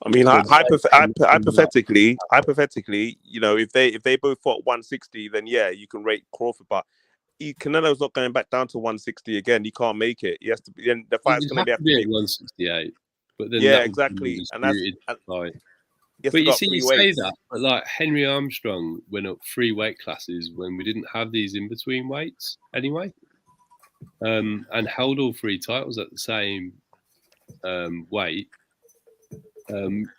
I mean, hypothetically, you know, if they both fought 160, then yeah, you can rate Crawford. But Canelo's not going back down to 160 again. He can't make it. He has to be. Then the fight's going to be at 168. But then exactly. And that's like. But you see, you say that, but like Henry Armstrong went up 3 weight classes when we didn't have these in between weights anyway, and held all 3 titles at the same weight.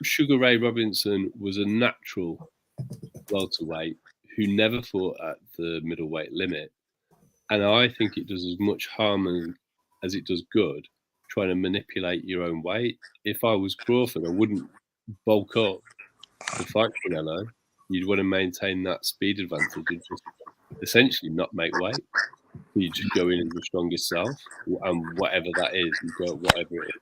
Sugar Ray Robinson was a natural welterweight who never fought at the middleweight limit, and I think it does as much harm as it does good trying to manipulate your own weight. If I was Crawford, I wouldn't bulk up to fight Canelo. You'd want to maintain that speed advantage and just essentially not make weight. You just go in as the strongest self, and whatever that is, you go whatever it is.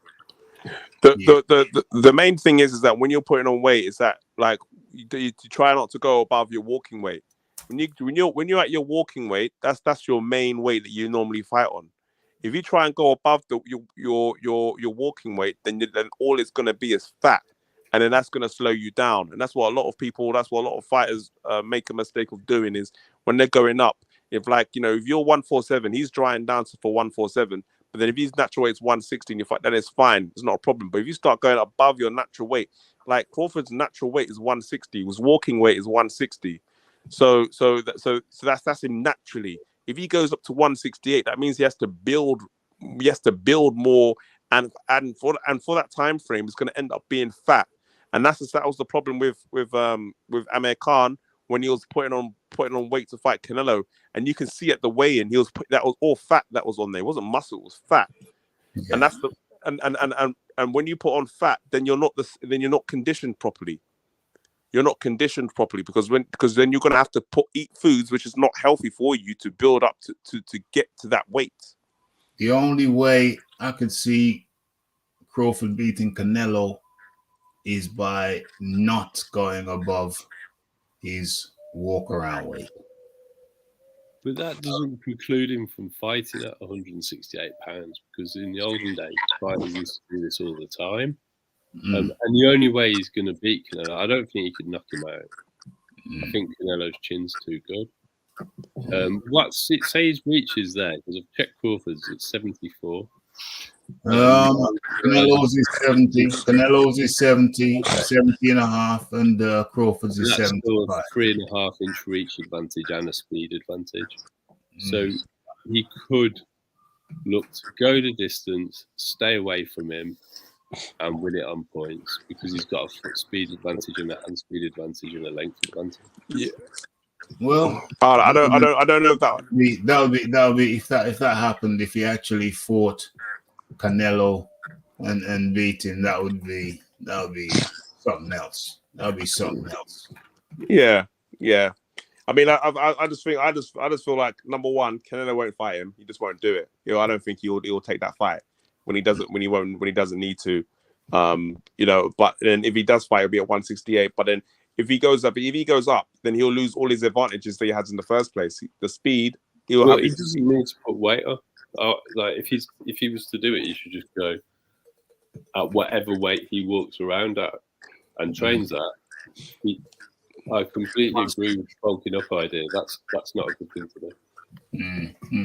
The main thing is that when you're putting on weight, is that like you try not to go above your walking weight. When you're at your walking weight, that's your main weight that you normally fight on. If you try and go above your walking weight, then all it's going to be is fat, and then that's going to slow you down. And that's what a lot of fighters make a mistake of doing, is when they're going up. If like, you know, if you're 147, he's drying down for 147. But then if his natural weight's 160 and you fight, then it's fine. It's not a problem. But if you start going above your natural weight, like Crawford's natural weight is 160, his walking weight is 160. So that's him naturally. If he goes up to 168, that means he has to build more, and for that time frame, it's going to end up being fat. And that was the problem with Amir Khan when he was putting on weight to fight Canelo. And you can see at the weigh-in, that was all fat that was on there. It wasn't muscle, it was fat. Yeah. And that's and when you put on fat, then you're not conditioned properly. You're not conditioned properly because then you're gonna have to eat foods which is not healthy for you to build up to get to that weight. The only way I could see Crawford beating Canelo is by not going above his walk-around weight. But that doesn't preclude him from fighting at 168 pounds, because in the olden days, fighters used to do this all the time. And the only way he's going to beat Canelo, I don't think he could knock him out. I think Canelo's chin's too good. Say his reach is there, because I've checked Crawford's at 74. Canelo's is 70. Canelo's is 70 and a half, and Crawford's is 75. 3.5-inch reach advantage and a speed advantage. So he could look to go the distance, stay away from him, and win it on points, because he's got a foot speed advantage and a hand speed advantage and a length advantage. Yeah. Well, I don't know if that would be if that happened, if he actually fought Canelo and beat him, that would be something else. That would be something else. Yeah. I mean, I just feel like, number one, Canelo won't fight him. He just won't do it. You know, I don't think he'll take that fight when he doesn't need to. You know, but then if he does fight, it'll be at 168. But then if he goes up, then he'll lose all his advantages that he has in the first place. The speed, he doesn't need to put weight up. Like if he was to do it, he should just go at whatever weight he walks around at and trains at. I completely agree with the bulking up idea. That's not a good thing to do.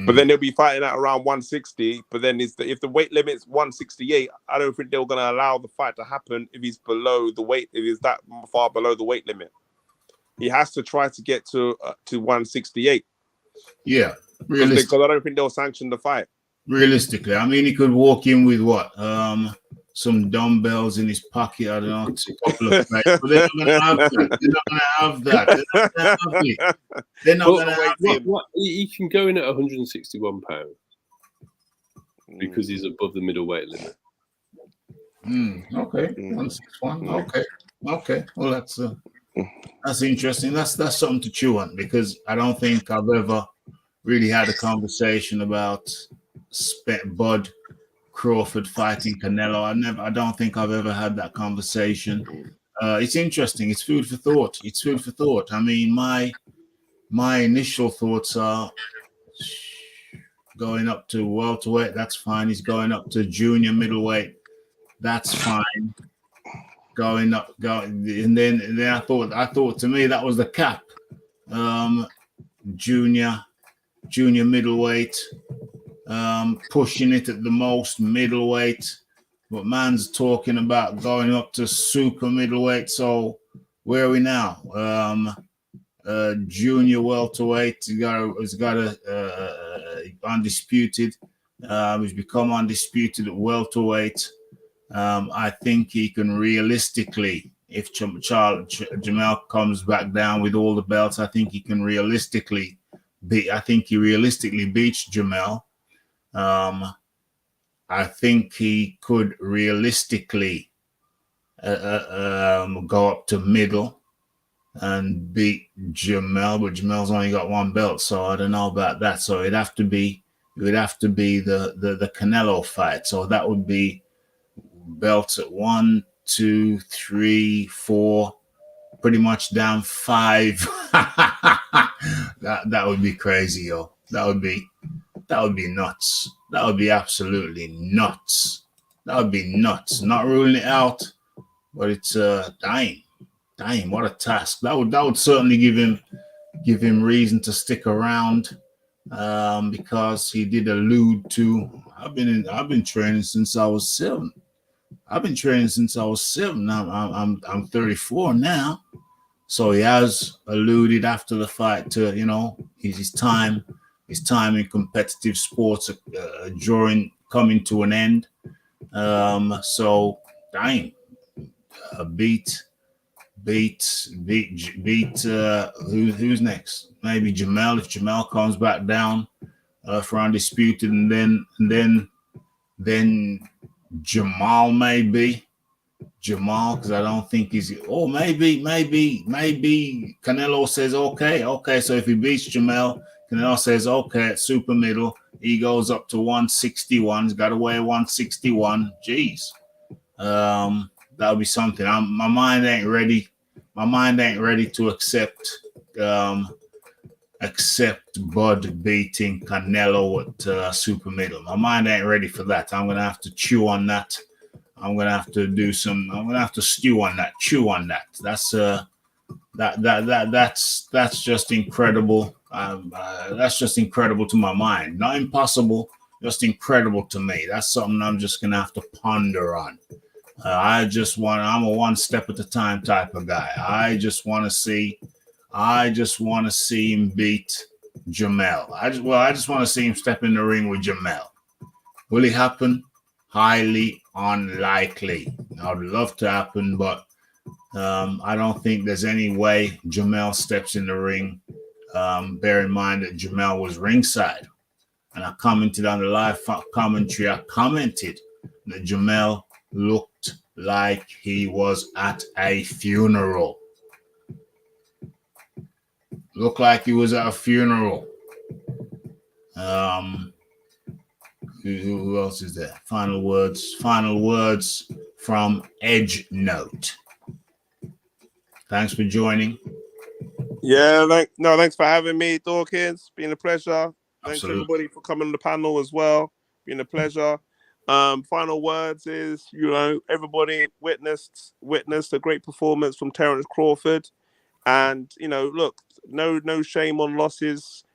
But then they'll be fighting at around 160. But then if the weight limit's 168, I don't think they're going to allow the fight to happen if he's below the weight. If he's that far below the weight limit, he has to try to get to 168. Yeah, because I don't think they'll sanction the fight. Realistically, I mean, he could walk in with what? Some dumbbells in his pocket. I don't know, a couple of fights. But they're not going to have that. They're not going to have that. They're not going to have it. He can go in at 161 pounds because he's above the middleweight limit. Okay, 161. Okay. Well, that's interesting. That's something to chew on, because I don't think I've ever really had a conversation about Bud Crawford fighting Canelo. I don't think I've ever had that conversation. It's interesting. It's food for thought. It's food for thought. I mean, my initial thoughts are going up to welterweight. That's fine. He's going up to junior middleweight. That's fine. Going, and then I thought to me that was the cap. Junior middleweight, pushing it at the most middleweight, but man's talking about going up to super middleweight. So where are we now? Junior welterweight. He's got a undisputed. He's become undisputed at welterweight. I think he can realistically, if Jamel comes back down with all the belts, I think he can realistically beats Jamel. I think he could realistically go up to middle and beat Jamel, but Jamel's only got one belt, so I don't know about that. So it would have to be the Canelo fight. So that would be belts at 1, 2, 3, 4, pretty much down 5. that would be crazy, yo. That would be nuts. That would be absolutely nuts. That would be nuts. Not ruling it out, but it's dying, what a task. That would certainly give him reason to stick around, because he did allude to, I've been training since I was 7. I'm 34 now. So he has alluded after the fight to, his time in competitive sports coming to an end. So dying, beat who's next? Maybe Jamel, if Jamel comes back down for undisputed, and then Jamal, because I don't think he's. Oh, maybe Canelo says okay. So if he beats Jamel, Canelo says okay at super middle. He goes up to 161. He's got to weigh 161. Jeez, that would be something. My mind ain't ready. My mind ain't ready to accept Bud beating Canelo at super middle. My mind ain't ready for that. I'm gonna have to chew on that. I'm gonna have to stew on that, chew on that. That's just incredible. That's just incredible to my mind. Not impossible, just incredible to me. That's something I'm just gonna have to ponder on. I'm a one step at a time type of guy. I just want to see him beat Jamel. I just want to see him step in the ring with Jamel. Will it happen? Highly unlikely. I would love to happen, but I don't think there's any way Jamel steps in the ring. Bear in mind that Jamel was ringside, and I commented on the live commentary. I commented that Jamel looked like he was at a funeral. Looked like he was at a funeral. Who else is there? Final words from Edge Note. Thanks for joining. Yeah, thanks for having me, Dawkins. Been a pleasure. Thanks Absolutely. everybody for coming on the panel as well. Been a pleasure. Final words is, everybody witnessed a great performance from Terence Crawford, and look, no shame on losses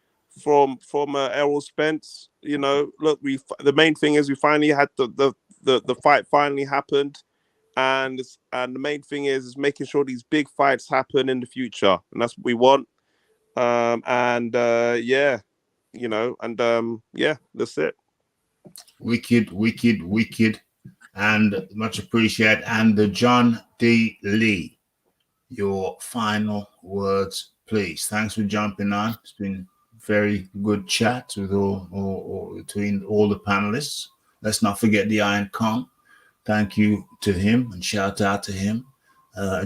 from Errol Spence. Look, the main thing is we finally had the fight finally happened, and the main thing is making sure these big fights happen in the future, and that's what we want. That's it. Wicked, and much appreciated. And the John D. Lee, your final words, please. Thanks for jumping on. It's been very good chat with between all the panelists. Let's not forget the Iron Kong. Thank you to him and shout out to him.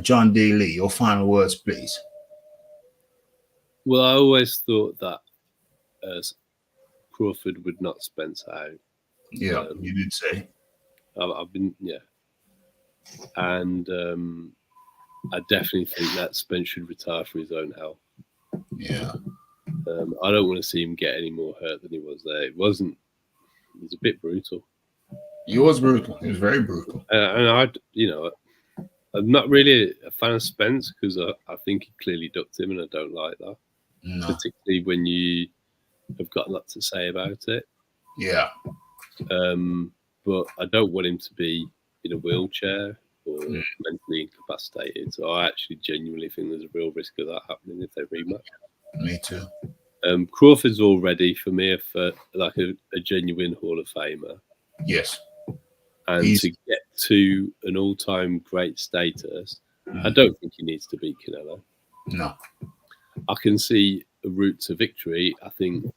John D. Lee, your final words, please. Well, I always thought that Crawford would knock Spence out. Yeah, you did say. I've been, and I definitely think that Spence should retire for his own health. Yeah. I don't want to see him get any more hurt than he was there. It was a bit brutal. He was brutal. He was very brutal. And I'm not really a fan of Spence because I think he clearly ducked him, and I don't like that. No. Particularly when you have got a lot to say about it. Yeah. But I don't want him to be in a wheelchair or mentally incapacitated. So I actually genuinely think there's a real risk of that happening if they rematch. Me too. Crawford's already for me like a genuine Hall of Famer. Yes. And to get to an all-time great status, I don't think he needs to beat Canelo. No. I can see a route to victory. I think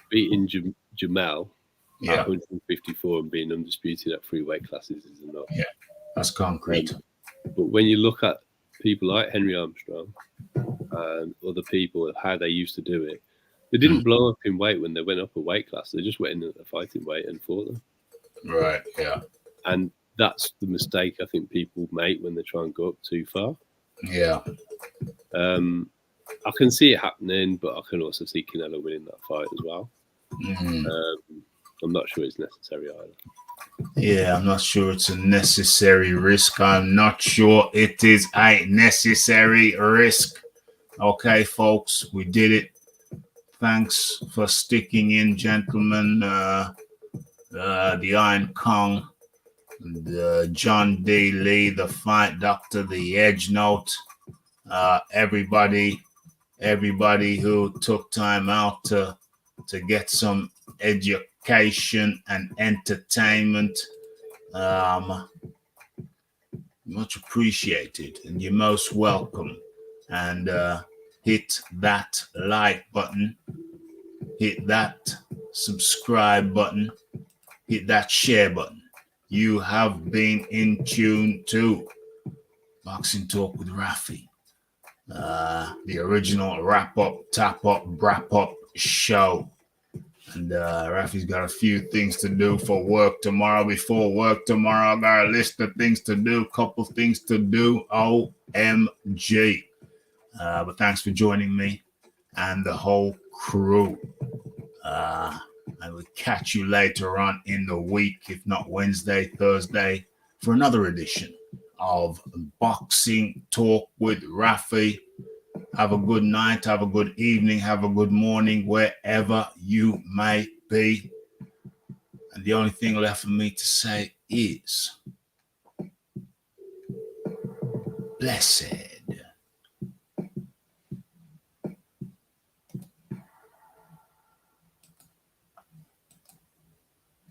beating Jamel at 154 and being undisputed at 3 weight classes is enough. Yeah, that's concrete. But when you look at people like Henry Armstrong and other people, how they used to do it, they didn't blow up in weight when they went up a weight class. They just went in at a fighting weight and fought them. Right, yeah. And that's the mistake I think people make when they try and go up too far. Yeah. I can see it happening, but I can also see Canelo winning that fight as well. I'm not sure it's necessary either. Yeah, I'm not sure it's a necessary risk. I'm not sure it is a necessary risk. Okay, folks, we did it. Thanks for sticking in, gentlemen. The Iron Kong, the John D. Lee, the Fight Doctor, the Edge Note, everybody who took time out to get some education and entertainment, much appreciated, and you're most welcome. And hit that like button, hit that subscribe button, hit that share button. You have been in tune to Boxing Talk with Rafi, the original wrap up, tap up, wrap up show. And Rafi's got a few things to do for work tomorrow. Before work tomorrow, I got a list of things to do, couple things to do. OMG. But thanks for joining me and the whole crew. I will catch you later on in the week, if not Wednesday, Thursday, for another edition of Boxing Talk with Rafi. Have a good night, have a good evening, have a good morning, wherever you may be. And the only thing left for me to say is, blessed.